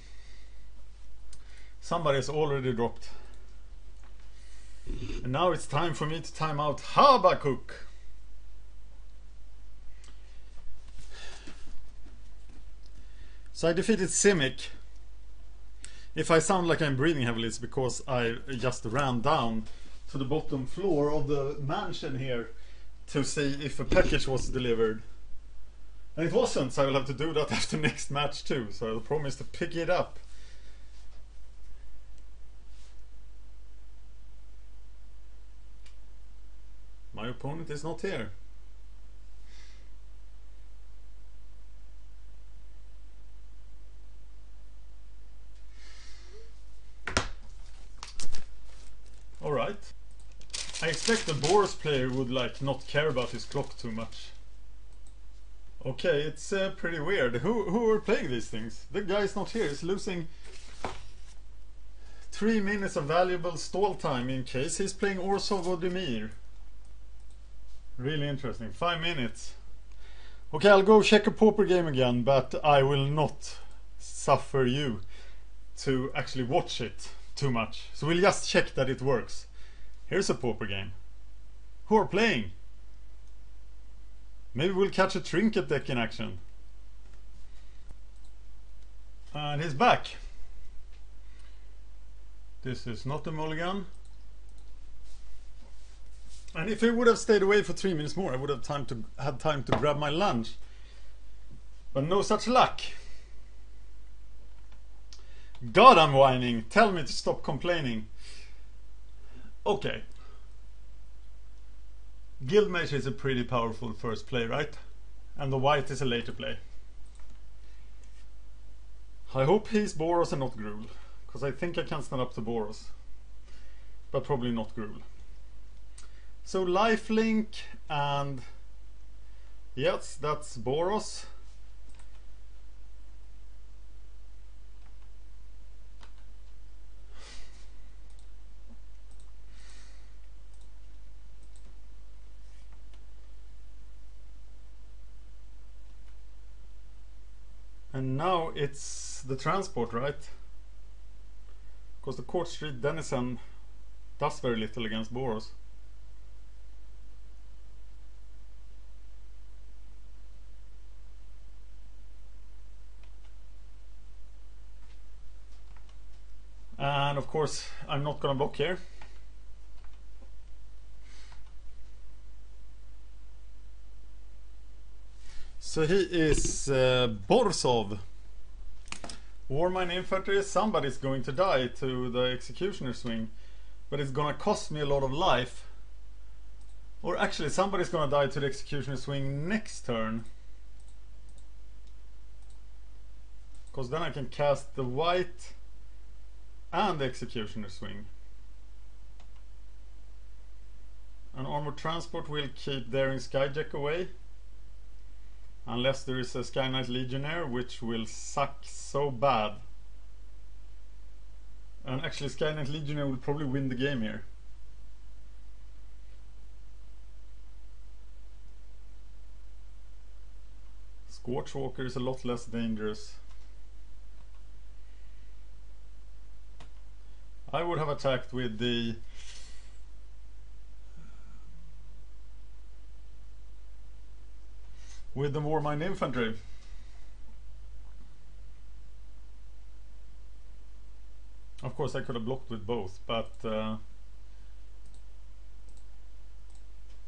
Somebody's already dropped. And now it's time for me to time out Habakkuk. So I defeated Simic. If I sound like I'm breathing heavily, it's because I just ran down to the bottom floor of the mansion here to see if a package was delivered. And it wasn't, so I will have to do that after next match too. So I'll promise to pick it up. My opponent is not here. expect the Boros player would like not care about his clock too much. Okay, it's pretty weird. Who are playing these things? The guy's not here. He's losing 3 minutes of valuable stall time in case he's playing Orzhov or Dimir. Really interesting. 5 minutes. Okay, I'll go check a pauper game again, but I will not suffer you to actually watch it too much. So we'll just check that it works. Here's a pauper game. Who are playing? Maybe we'll catch a trinket deck in action. And he's back. This is not a mulligan. And if he would have stayed away for 3 minutes more, I would have had time to grab my lunch. But no such luck. God, I'm whining. Tell me to stop complaining. Okay. Guildmage is a pretty powerful first play, right? And the white is a later play. I hope he's Boros and not Gruul, because I think I can stand up to Boros. But probably not Gruul. So lifelink, and yes, that's Boros. And now it's the transport, right? Because the Court Street Denizen does very little against Boros. And of course, I'm not gonna block here. So he is Borzhov. Warmine Infantry. Somebody's going to die to the Executioner swing, but it's gonna cost me a lot of life. Or actually, somebody's gonna die to the Executioner swing next turn, because then I can cast the white and the Executioner swing. An Armored Transport will keep Daring Skyjack away, unless there is a Sky Knight Legionnaire, which will suck so bad. And actually Sky Knight Legionnaire will probably win the game here. Scorchwalker is a lot less dangerous. I would have attacked with the Warmine Infantry. Of course I could have blocked with both, but now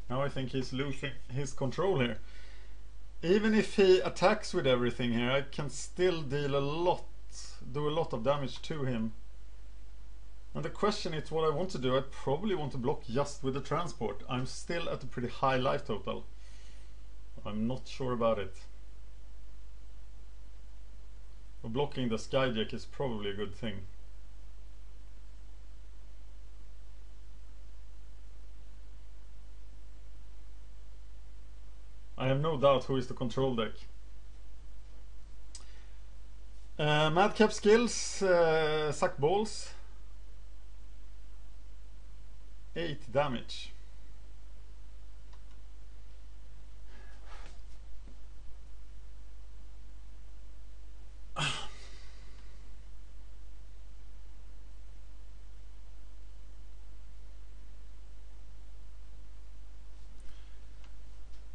I think he's losing his control here. Even if he attacks with everything here, I can still do a lot of damage to him. And the question is what I want to do. I probably want to block just with the transport. I'm still at a pretty high life total. I'm not sure about it. But blocking the Skyjack is probably a good thing. I have no doubt who is the control deck. Madcap skills, suck balls. 8 damage.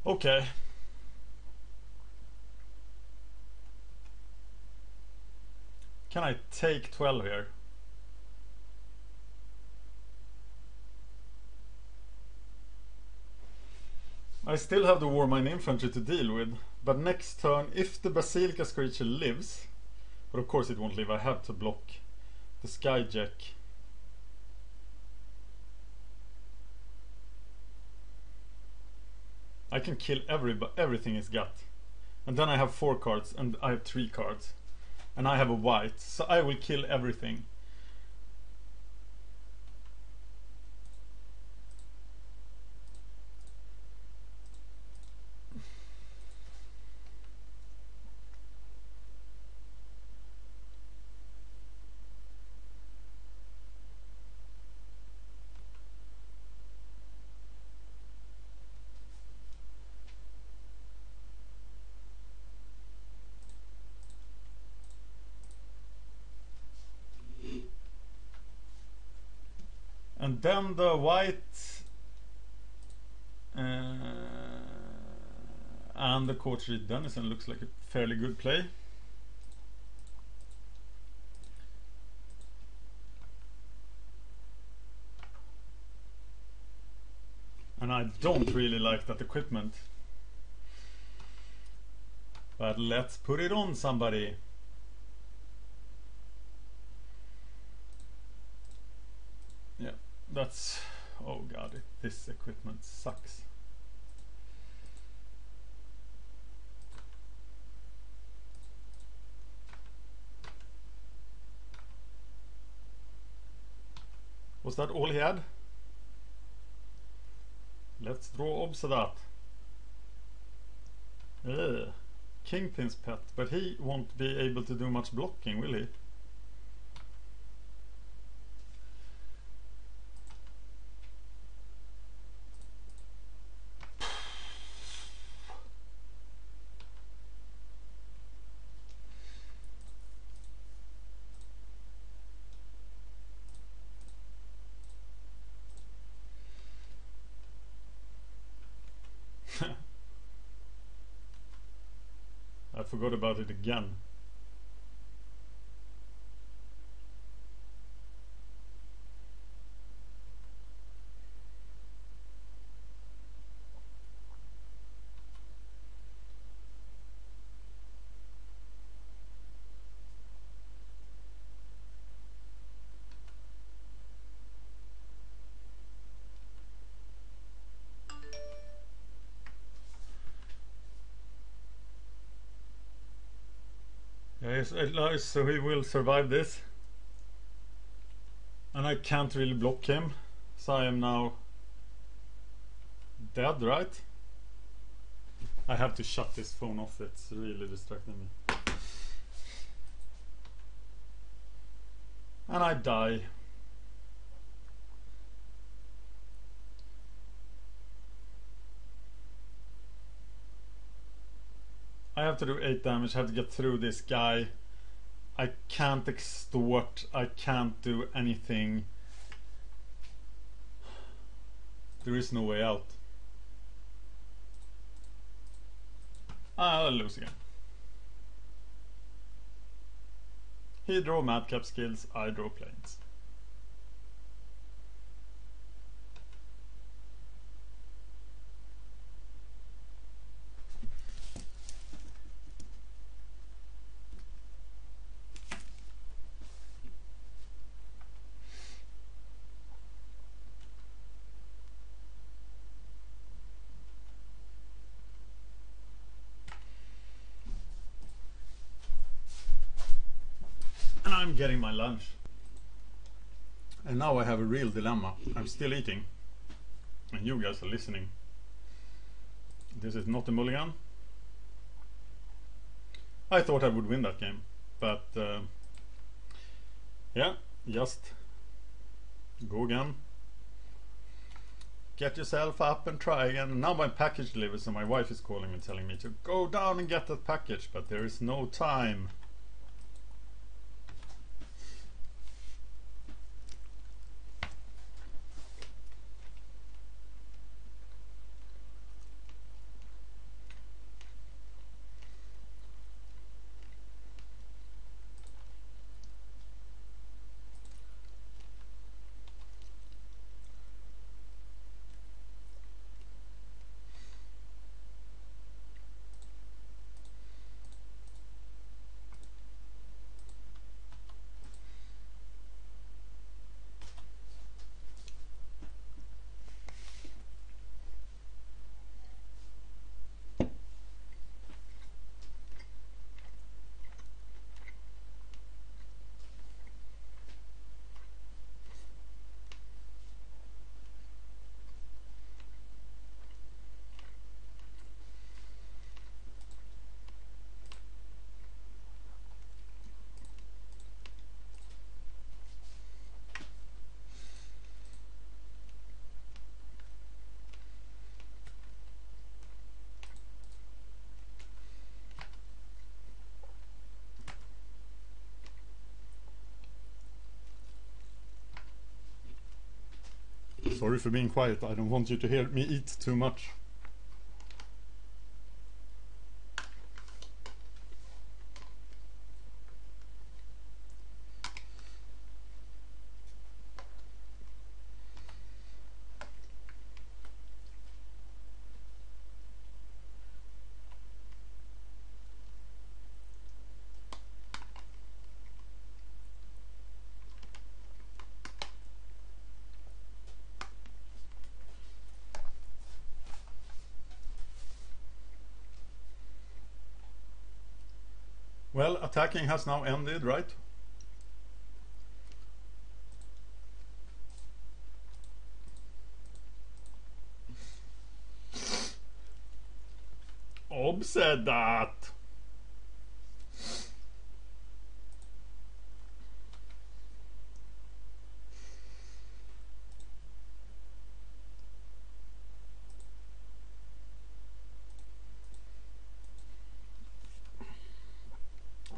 Okay. Can I take 12 here? I still have the Warmine Infantry to deal with, but next turn, if the Basilica Screecher lives, but of course it won't live, I have to block the Skyjack. I can kill everything he's got. And then I have 4 cards, and I have 3 cards. And I have a white, so I will kill everything. And then the white and the Court Street Denison looks like a fairly good play. And I don't really like that equipment. But let's put it on somebody. Yeah, that's... oh god, this equipment sucks. Was that all he had? Let's draw Obzedat. Kingpin's pet, but he won't be able to do much blocking, will he? I forgot about it again. Yes, so he will survive this. And I can't really block him. So I am now dead, right? I have to shut this phone off, it's really distracting me. And I die. I have to do 8 damage, I have to get through this guy. I can't extort, I can't do anything. There is no way out. I'll lose again. He draw madcap skills, I draw planes. I'm getting my lunch. And now I have a real dilemma. I'm still eating. And you guys are listening. This is not a mulligan. I thought I would win that game. But yeah, just go again. Get yourself up and try again. Now my package delivers and my wife is calling me telling me to go down and get that package. But there is no time. Sorry for being quiet. I don't want you to hear me eat too much. Well, attacking has now ended, right? Obzedat!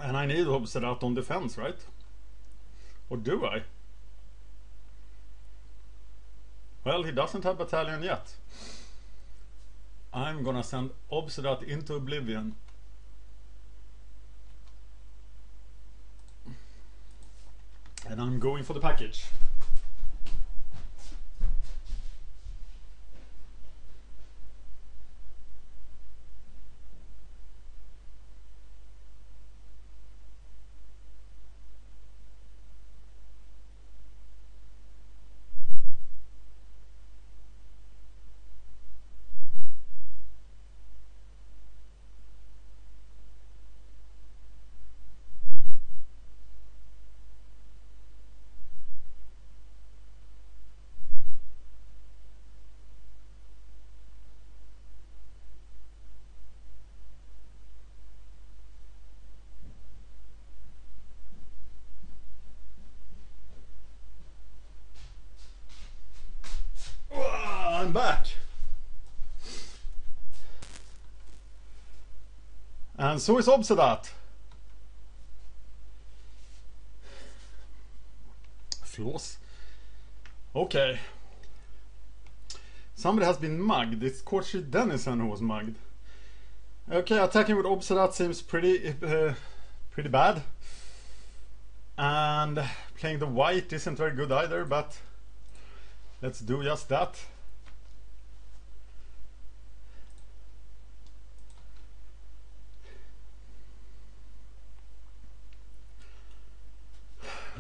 And I need Obzedat on defense, right? Or do I? Well, he doesn't have battalion yet. I'm gonna send Obzedat into oblivion. And I'm going for the package. I'm back. And so is Obzedat. Floss. Okay. Somebody has been mugged. It's Courtship Dennison who was mugged. Okay, attacking with Obzedat seems pretty bad. And playing the white isn't very good either, but let's do just that.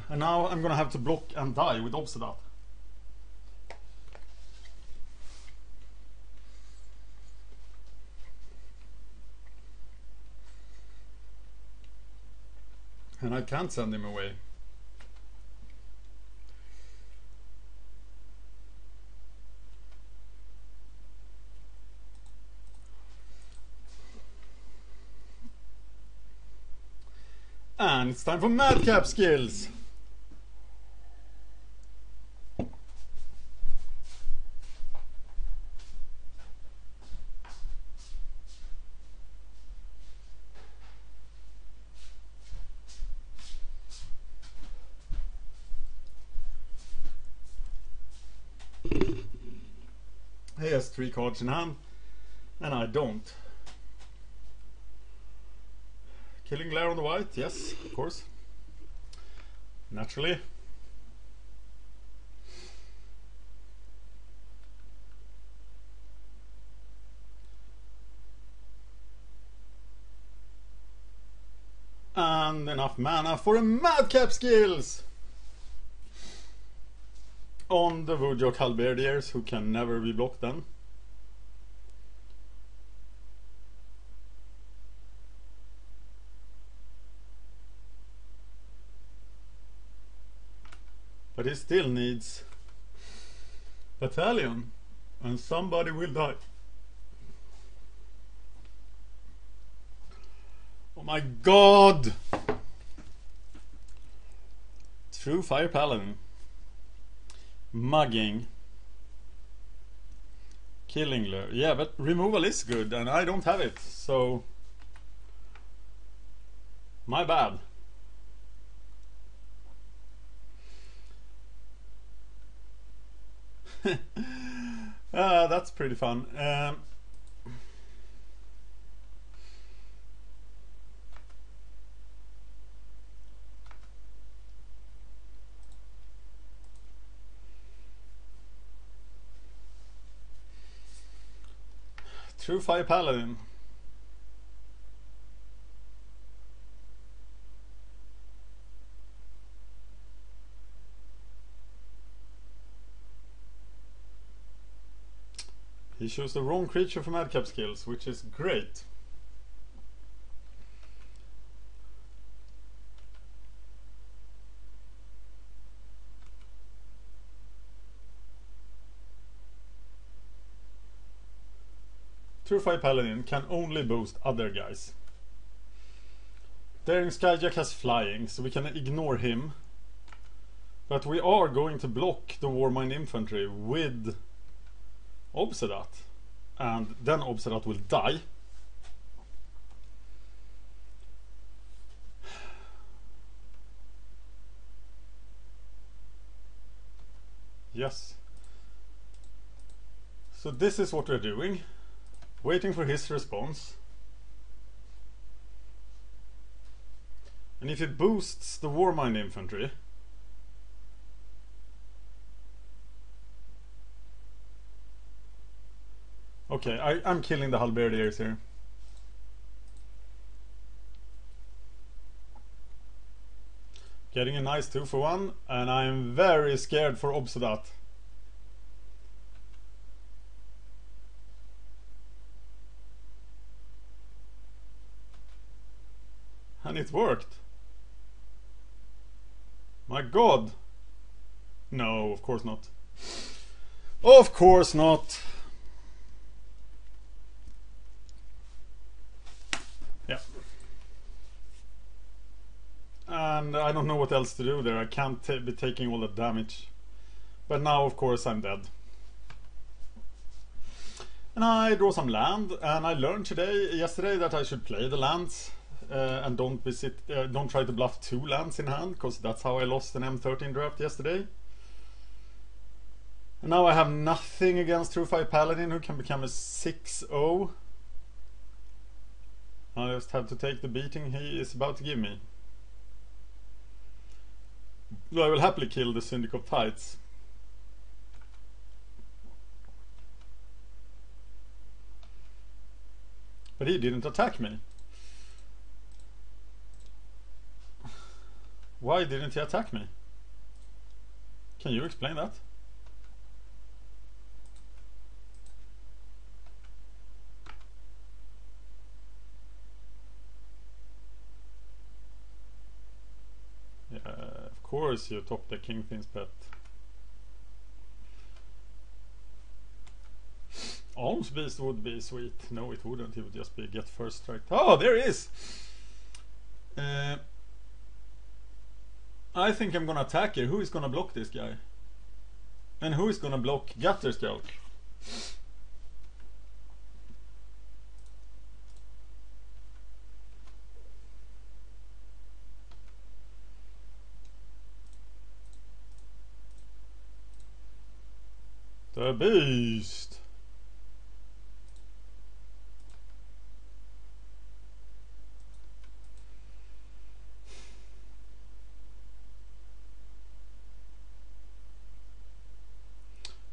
And now I'm gonna have to block and die with Obzedat. And I can't send him away. And it's time for madcap skills. He has 3 cards in hand, and I don't. Killing glare on the white, yes, of course. Naturally. And enough mana for a madcap skills! On the Wujok Halberdiers, who can never be blocked then. But he still needs battalion, and somebody will die. Oh my god! True Fire Paladin. Mugging. Killing lure. Yeah, but removal is good and I don't have it, so my bad. That's pretty fun. True Fire Paladin. He chose the wrong creature for madcap skills, which is great. True Fire Paladin can only boost other guys. Daring Skyjack has flying, so we can ignore him. But we are going to block the Warmind Infantry with Obzedat. And then Obzedat will die. Yes. So this is what we're doing. Waiting for his response. And if it boosts the Warmind Infantry, okay, I'm killing the Halberdiers here. Getting a nice 2-for-1, and I'm very scared for Obzedat. And it worked. My god. No, of course not. Of course not. Yeah. And I don't know what else to do there. I can't be taking all the damage. But now, of course, I'm dead. And I draw some land, and I learned yesterday that I should play the lands. And don't try to bluff 2 lands in hand, because that's how I lost an M13 draft yesterday. And now I have nothing against True Fire Paladin, who can become a 6-0. I just have to take the beating he is about to give me. I will happily kill the Syndic of Tides. But he didn't attack me. Why didn't he attack me? Can you explain that? Yeah, of course you top the Kingfin's Pet. Alms Beast would be sweet. No, it wouldn't. He would just be get first strike. Oh, there he is! I think I'm gonna attack here. Who is gonna block this guy? And who is gonna block GTC? The Beast.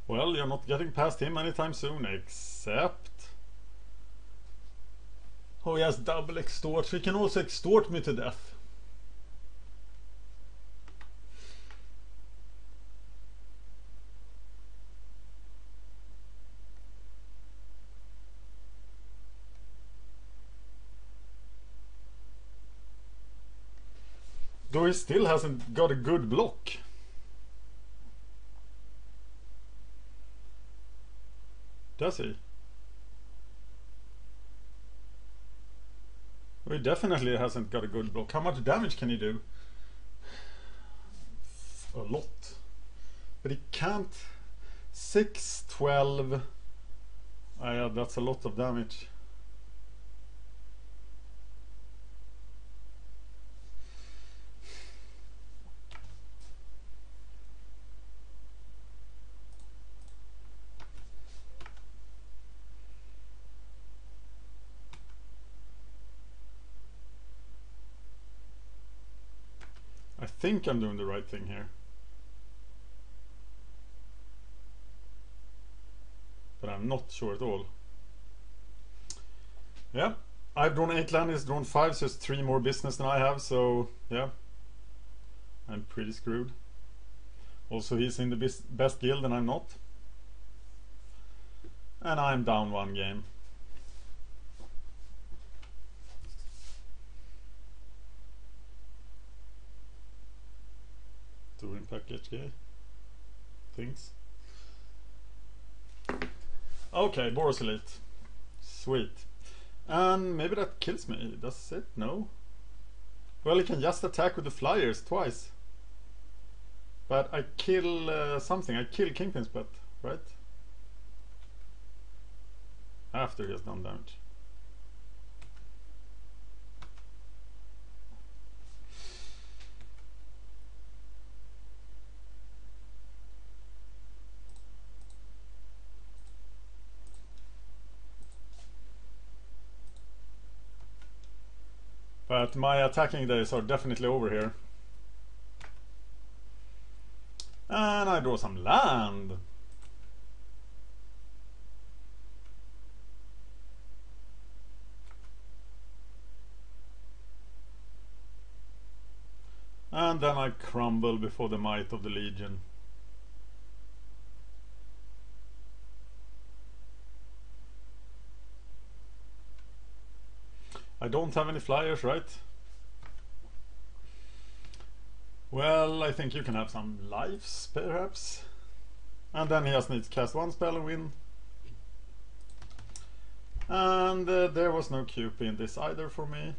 Well, you're not getting past him anytime soon, except... Oh, he has double extort, so he can also extort me to death. Though he still hasn't got a good block. Does he? Well, he definitely hasn't got a good block. How much damage can he do? A lot. But he can't... 6, 12... yeah, that's a lot of damage. think I'm doing the right thing here. But I'm not sure at all. Yeah, I've drawn 8 land, he's drawn 5, so it's 3 more business than I have, so yeah. I'm pretty screwed. Also, he's in the best guild and I'm not. And I'm down 1 game. Doing package game things. Okay, Boros Elite. Sweet. And maybe that kills me. Does it? No. Well, he can just attack with the flyers twice. But I kill something. I kill Kingpin's pet, right? After he has done damage. But my attacking days are definitely over here. And I draw some land. And then I crumble before the might of the Legion. I don't have any flyers, right? Well, I think you can have some lives, perhaps. And then he just needs to cast 1 spell and win. And there was no QP in this either for me.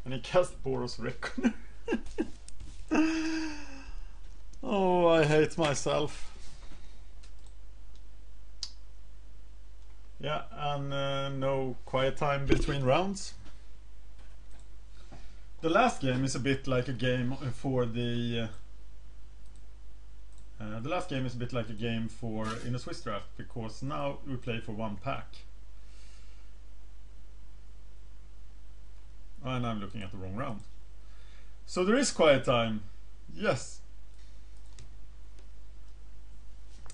And he cast Boros Reckoner. Oh, I hate myself. Yeah, and no quiet time between rounds. The last game is a bit like a game for the last game is a bit like a game for in a Swiss draft, because now we play for 1 pack. And I'm looking at the wrong round. So there is quiet time. Yes.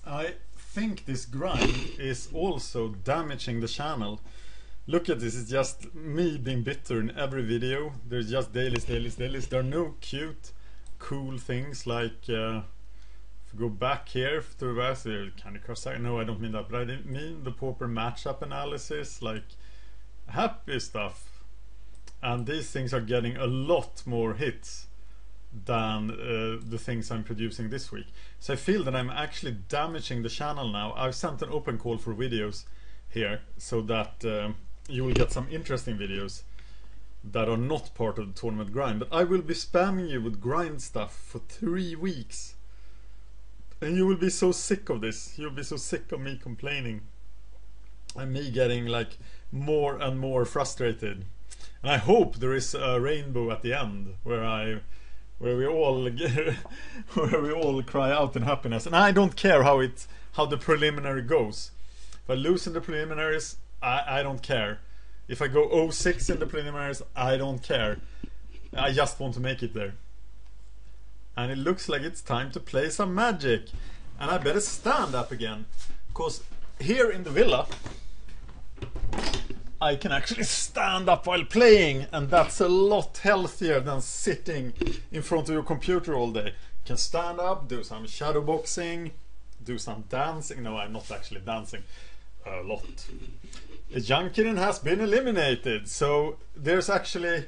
I think this grind is also damaging the channel. Look at this, it's just me being bitter in every video. There's just dailies. There are no cute, cool things like if we go back here to the Candy Crush side. No, I don't mean that, but I didn't mean the Pauper matchup analysis, like happy stuff. And these things are getting a lot more hits than the things I'm producing this week. So I feel that I'm actually damaging the channel now. I've sent an open call for videos here so that you will get some interesting videos that are not part of the tournament grind. But I will be spamming you with grind stuff for 3 weeks. And you will be so sick of this. You'll be so sick of me complaining. And me getting like more and more frustrated. And I hope there is a rainbow at the end where we all cry out in happiness. And I don't care how the preliminary goes. If I lose in the preliminaries, I don't care. If I go 0-6 in the preliminaries, I don't care. I just want to make it there. And it looks like it's time to play some Magic. And I better stand up again, because here in the villa I can actually stand up while playing, and that's a lot healthier than sitting in front of your computer all day. You can stand up, do some shadowboxing, do some dancing. No, I'm not actually dancing a lot. Jankinen has been eliminated, so there's actually...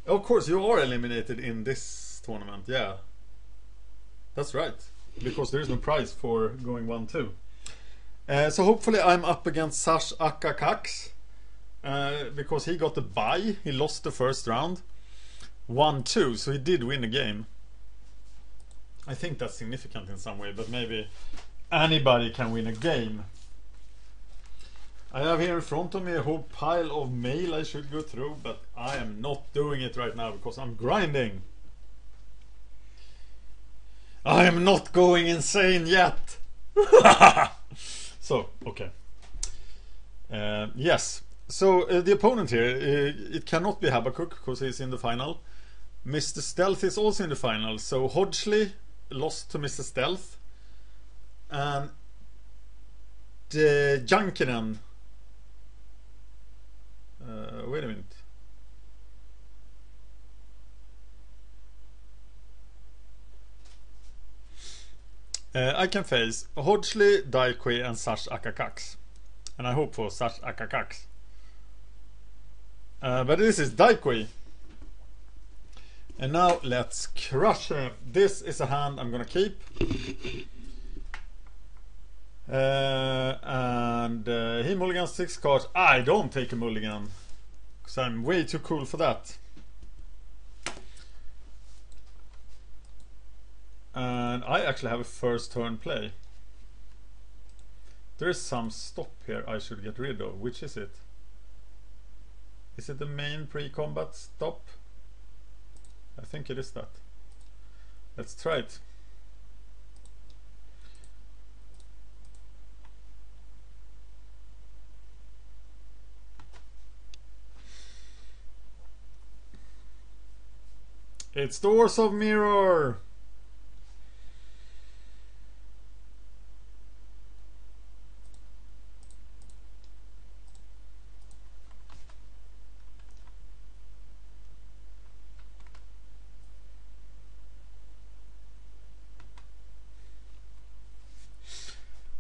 Of course, you are eliminated in this tournament, yeah. That's right, because there is no prize for going 1-2. So hopefully I'm up against Sash Akakax. Because he got the bye, he lost the first round 1-2, so he did win a game. I think that's significant in some way, but maybe anybody can win a game. I have here in front of me a whole pile of mail I should go through, but I am not doing it right now because I'm grinding. I am not going insane yet. So, okay. Yes. So the opponent here, it cannot be Habakkuk because he's in the final. Mr. Stealth is also in the final. So Hodgley lost to Mr. Stealth. And Jankinen. Wait a minute. I can face Hodgley, Daikwi and Sash Akakax. And I hope for Sash Akakax. But this is Daikwi. And now let's crush him. This is a hand I'm gonna keep. He mulligans 6 cards. I don't take a mulligan. Because I'm way too cool for that. And I actually have a first turn play. There is some stop here I should get rid of. Which is it? Is it the main pre-combat stop? I think it is that. Let's try it. It's the Orzhov mirror!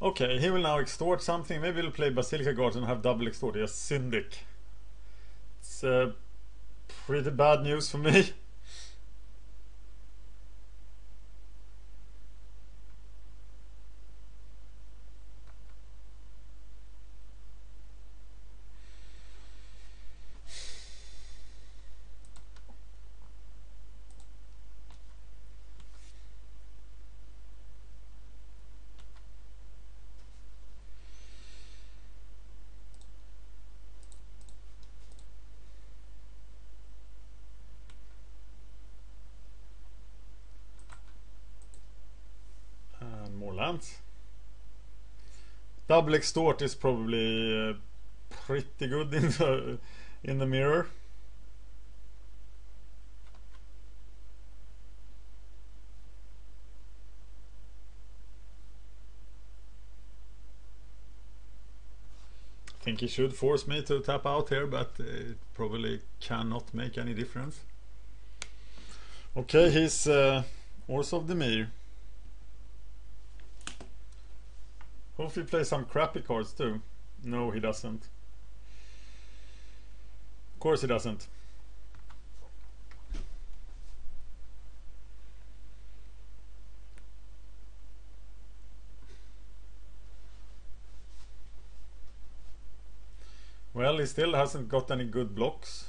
Okay, he will now extort something. Maybe he'll play Basilica Guards and have double extort. Yes, Syndic. It's pretty bad news for me. Lands. Double extort is probably pretty good in the mirror. I think he should force me to tap out here, but it probably cannot make any difference. Okay, he's Orzhov Dimir. Hopefully he plays some crappy cards too. No, he doesn't. Of course he doesn't. Well, he still hasn't got any good blocks.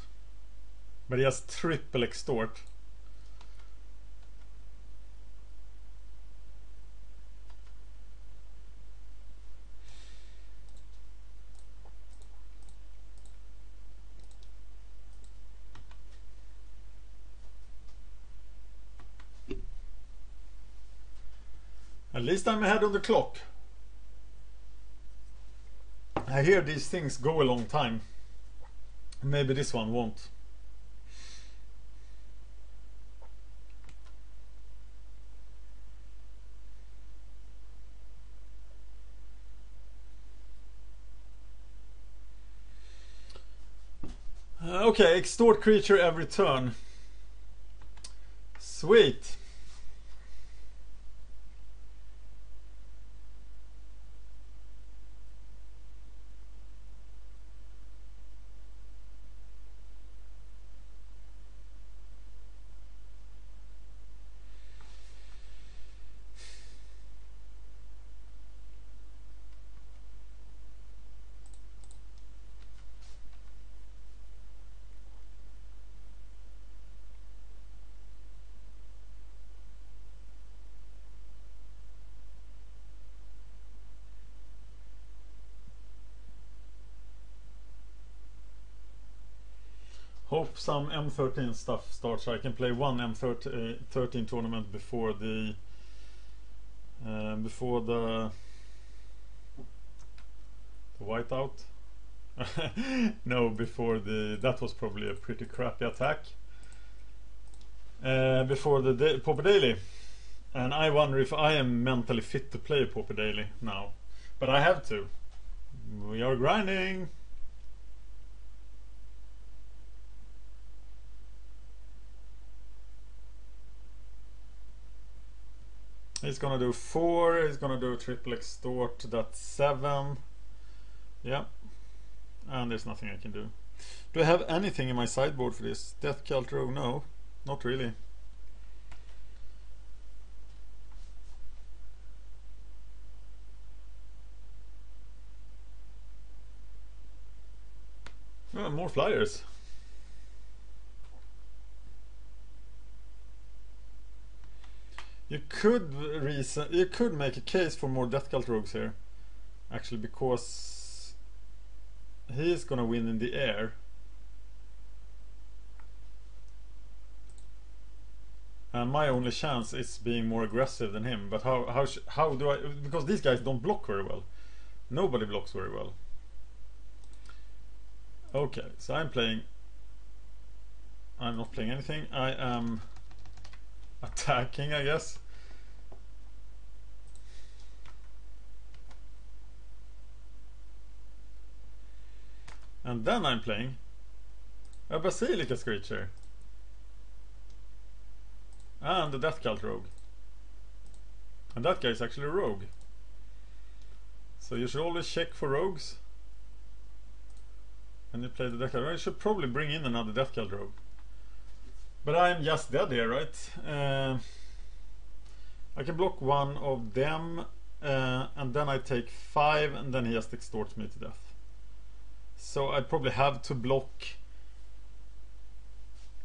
But he has triple extort. At least I'm ahead of the clock. I hear these things go a long time. Maybe this one won't. Okay, extort creature every turn. Sweet. Hope some M13 stuff starts so I can play one M13 tournament before the whiteout. No, before the that was probably a pretty crappy attack. before the Pauper Daily. And I wonder if I am mentally fit to play a Pauper Daily now. But I have to. We are grinding. He's gonna do 4, he's gonna do a triple extort, that's 7. Yeah. And there's nothing I can do. Do I have anything in my sideboard for this? Death Cult Rogue? No, not really. Oh, more flyers. You could make a case for more Death Cult Rogues here. Actually, because he's gonna win in the air. And my only chance is being more aggressive than him. But how do I... Because these guys don't block very well. Nobody blocks very well. Okay, so I'm not playing anything. I am attacking, I guess. And then I'm playing a Basilica Screecher. And the Death Cult Rogue. And that guy is actually a rogue. So you should always check for rogues. When you play the Death Cult Rogue, I should probably bring in another Death Cult Rogue. But I'm just dead here, right? I can block one of them, and then I take 5, and then he just extorts me to death. So I probably have to block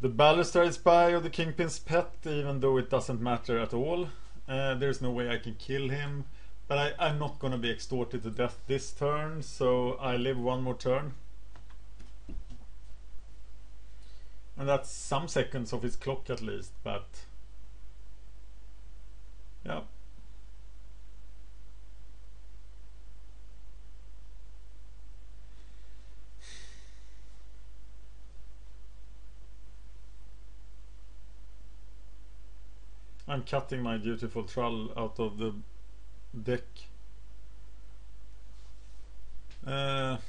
the Balustrade Spy or the Kingpin's Pet, even though it doesn't matter at all. There's no way I can kill him, but I'm not gonna be extorted to death this turn, so I live one more turn. And that's some seconds of his clock at least, but yeah. I'm cutting my Dutiful Trull out of the deck. Well,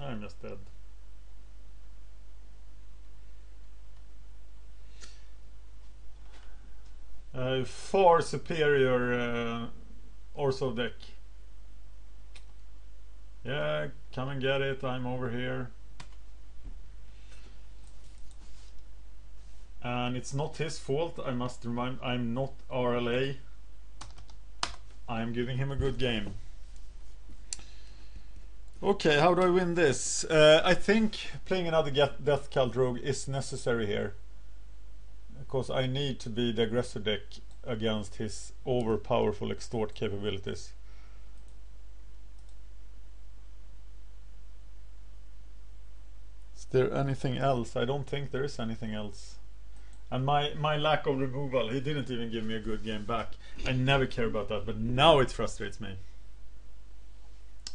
I'm just dead. Far superior Orzhov deck. Yeah, come and get it, I'm over here. And it's not his fault, I must remind, I'm not RLA. I'm giving him a good game. Okay, how do I win this? I think playing another Death Cult Rogue is necessary here. Because I need to be the aggressor deck against his overpowerful extort capabilities. Is there anything else? I don't think there is anything else. And my lack of removal, he didn't even give me a good game back. I never care about that, but now it frustrates me.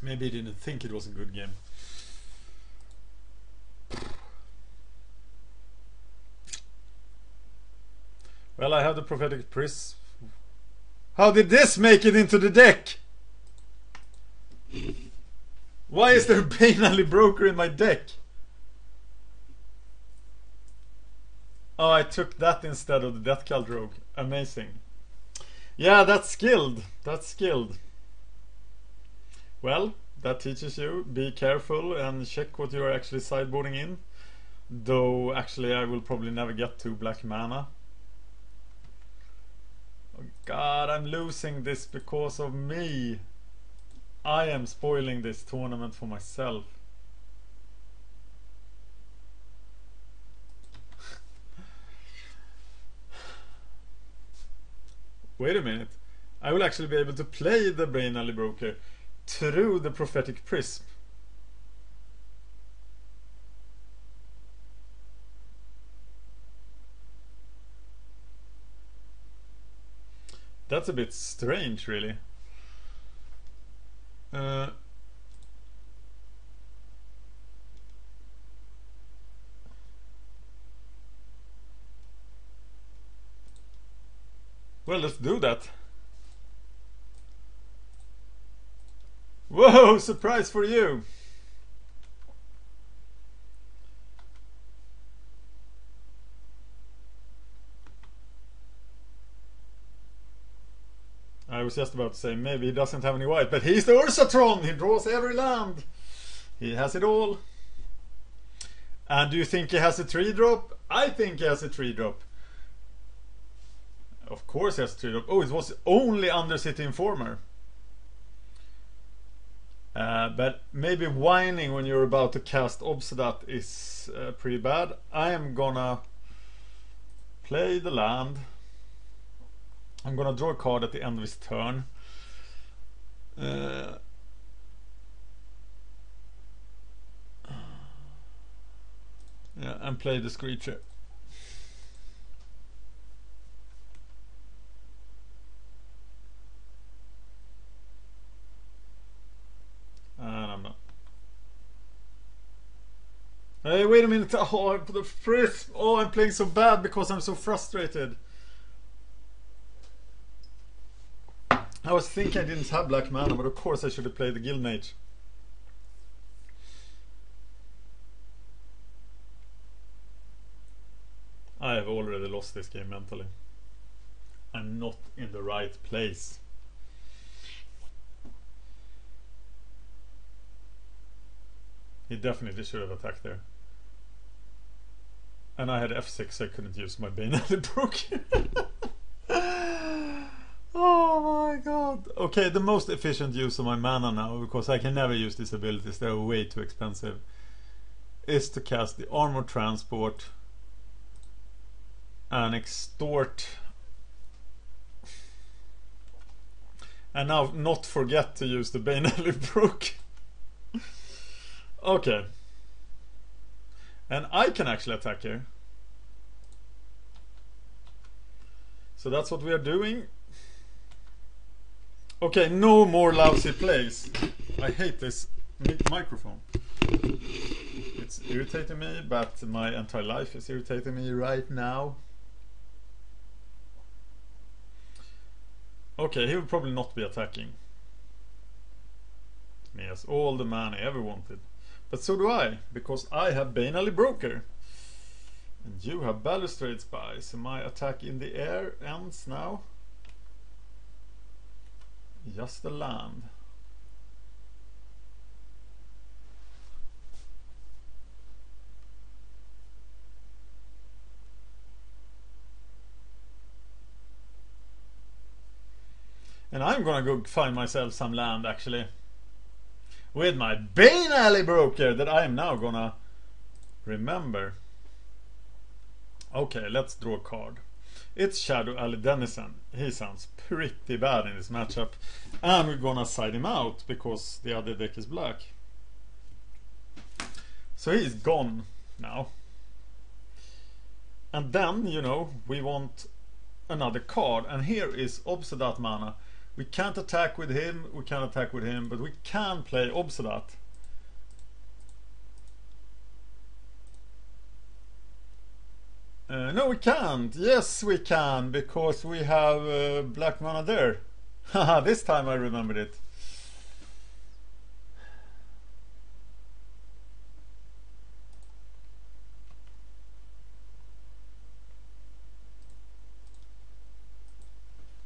Maybe he didn't think it was a good game. Well, I have the Prophetic Prism. How did this make it into the deck? Why is there a Banally Broker in my deck? Oh, I took that instead of the Death Cult Rogue. Amazing. Yeah, that's skilled. That's skilled. Well, that teaches you, be careful and check what you are actually sideboarding in. Though, actually, I will probably never get to black mana. Oh God, I'm losing this because of me. I am spoiling this tournament for myself. Wait a minute. I will actually be able to play the Brain Alley Broker through the Prophetic Prism. That's a bit strange, really. Well, let's do that. Whoa, surprise for you! I was just about to say maybe he doesn't have any white, but he's the Ursatron! He draws every land! He has it all. And do you think he has a 3-drop? I think he has a 3-drop. Of course he has a 3-drop. Oh, it was only Undercity Informer. But maybe whining when you're about to cast Obzedat is pretty bad. I am gonna play the land. I'm gonna draw a card at the end of his turn. Yeah, and play the Screecher. And I'm not. Hey, wait a minute. Oh, I put a prism. Oh, I'm playing so bad because I'm so frustrated. I was thinking I didn't have black mana, but of course I should have played the Guild Mage. I have already lost this game mentally. I'm not in the right place. He definitely should have attacked there. And I had F6, so I couldn't use my Bane Alley Broker. Oh my god. Okay, the most efficient use of my mana now, because I can never use these abilities, they're way too expensive, is to cast the Armor Transport and Extort. And now not forget to use the Bane Alley Broker. Okay. And I can actually attack here. So that's what we are doing. Okay, no more lousy plays. I hate this microphone. It's irritating me, but my entire life is irritating me right now. Okay, he will probably not be attacking. He has all the mana I ever wanted. But so do I, because I have Bane Alley Broker. And you have Balustrade Spy, so my attack in the air ends now. Just a land. And I'm gonna go find myself some land actually. With my Bane Alley Broker that I am now gonna remember. Okay, let's draw a card. It's Shadow Alley Denizen. He sounds pretty bad in this matchup. And we're gonna side him out because the other deck is black. So he's gone now. And then, you know, we want another card. And here is Obzedat mana. We can't attack with him, we can't attack with him, but we can play Obzedat. No, we can't. Yes, we can, because we have black mana there. Haha, this time I remembered it.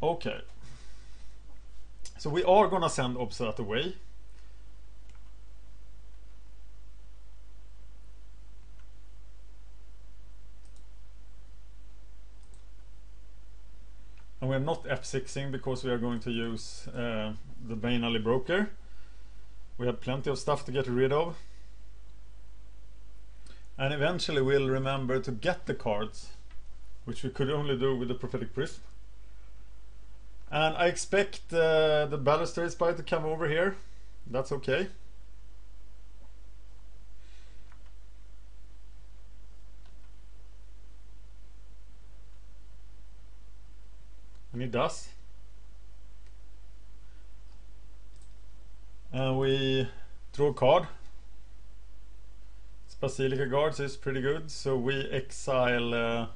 Okay. So we are gonna send Obzedat away. And we're not F6ing because we are going to use the Bane Alley Broker. We have plenty of stuff to get rid of. And eventually we'll remember to get the cards, which we could only do with the Prophetic Prism. And I expect the balustrade spy to come over here. That's okay. And he does. And we draw a card. Basilica Guards is pretty good, so we exile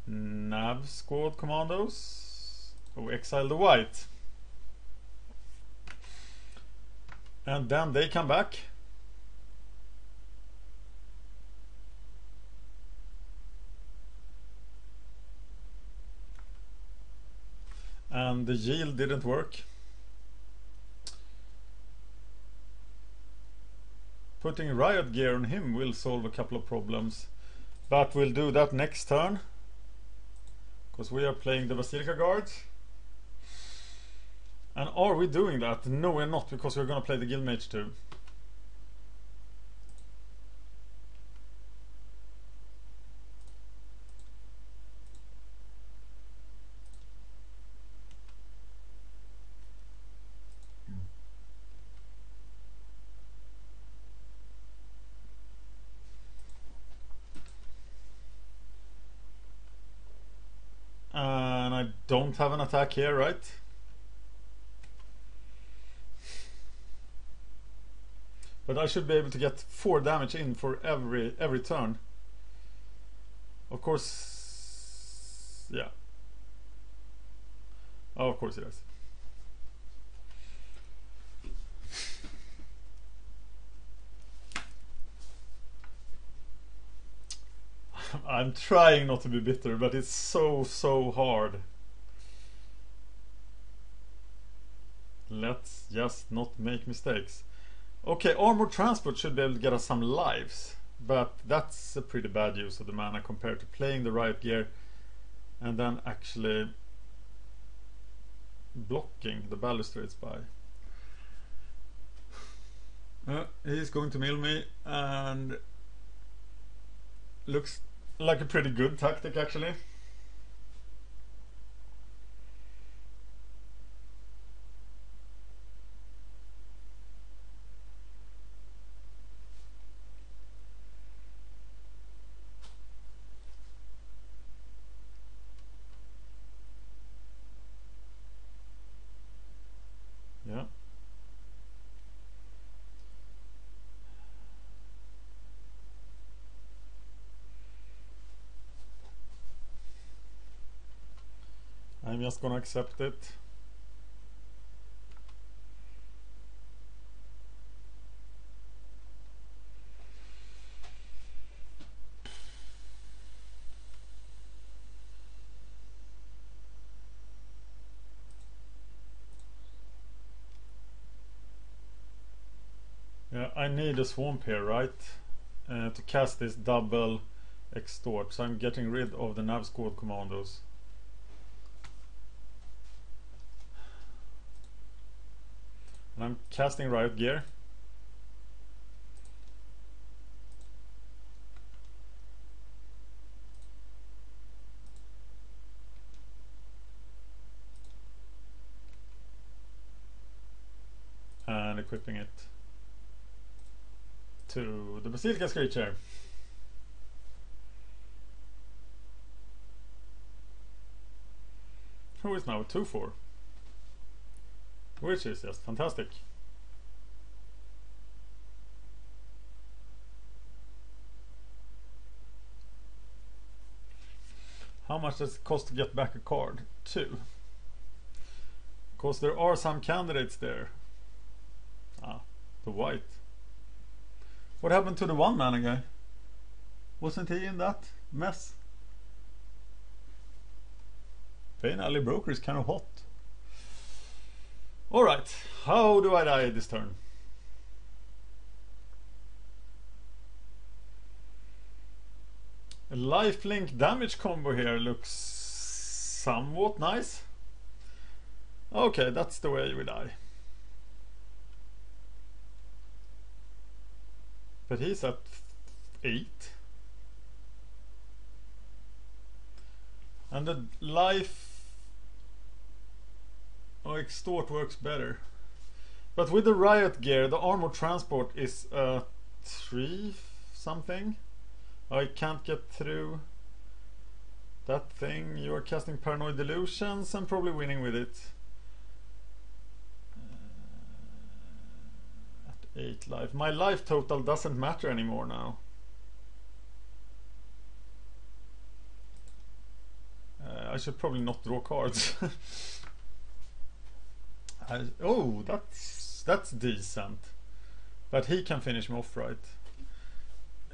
Nav Squad Commandos. We exile the white. And then they come back. And the yield didn't work. Putting riot gear on him will solve a couple of problems, but we'll do that next turn because we are playing the Basilica Guards. And are we doing that? No, we're not, because we're gonna play the Guildmage too. And I don't have an attack here, right? But I should be able to get 4 damage in for every turn. Of course, yeah. Oh, of course it is. I'm trying not to be bitter, but it's so hard. Let's just not make mistakes. Okay, armored transport should be able to get us some lives, but that's a pretty bad use of the mana compared to playing the riot gear and then actually blocking the balustrade spy. He's going to mill me, and looks like a pretty good tactic actually. Yeah. I'm just gonna accept it. Yeah, I need a swamp here, right? To cast this double extort, so I'm getting rid of the nav squad commandos. And I'm casting riot gear. And equipping it to the Basilica's creature. Who is now 2/4, which is just fantastic. How much does it cost to get back a card? 2. Because there are some candidates there. Ah, the white. What happened to the 1-mana guy? Wasn't he in that mess? Pain Alley Broker is kind of hot. Alright, how do I die this turn? A lifelink damage combo here looks somewhat nice. Okay, that's the way we die. But he's at 8. And the life extort works better. But with the riot gear, the armor transport is 3 something. I can't get through that thing. You are casting paranoid delusions and probably winning with it. At 8 life. My life total doesn't matter anymore now. I should probably not draw cards. Oh, that's decent. But he can finish me off, right?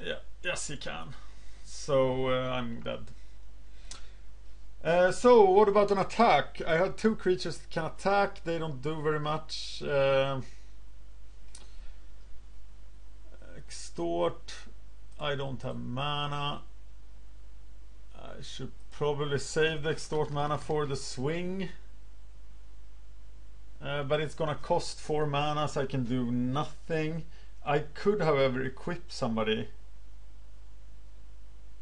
Yeah, yes he can. So I'm dead. So what about an attack? I have 2 creatures that can attack. They don't do very much. Extort. I don't have mana. I should probably save the extort mana for the swing. But it's gonna cost 4 mana, so I can do nothing. I could, however, equip somebody.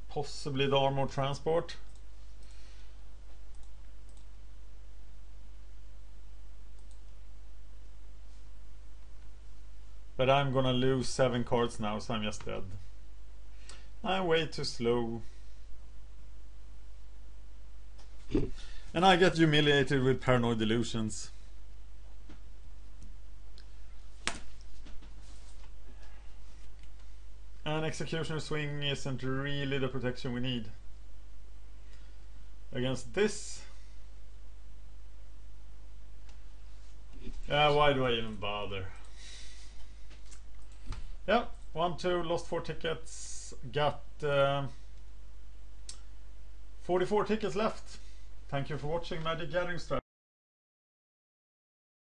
Possibly the armor transport. But I'm gonna lose 7 cards now, so I'm just dead. I'm way too slow. And I get humiliated with paranoid delusions. And executioner swing isn't really the protection we need against this. Why do I even bother? Yeah, 1, 2, lost 4 tickets, got 44 tickets left. Thank you for watching MagicGatheringStrat.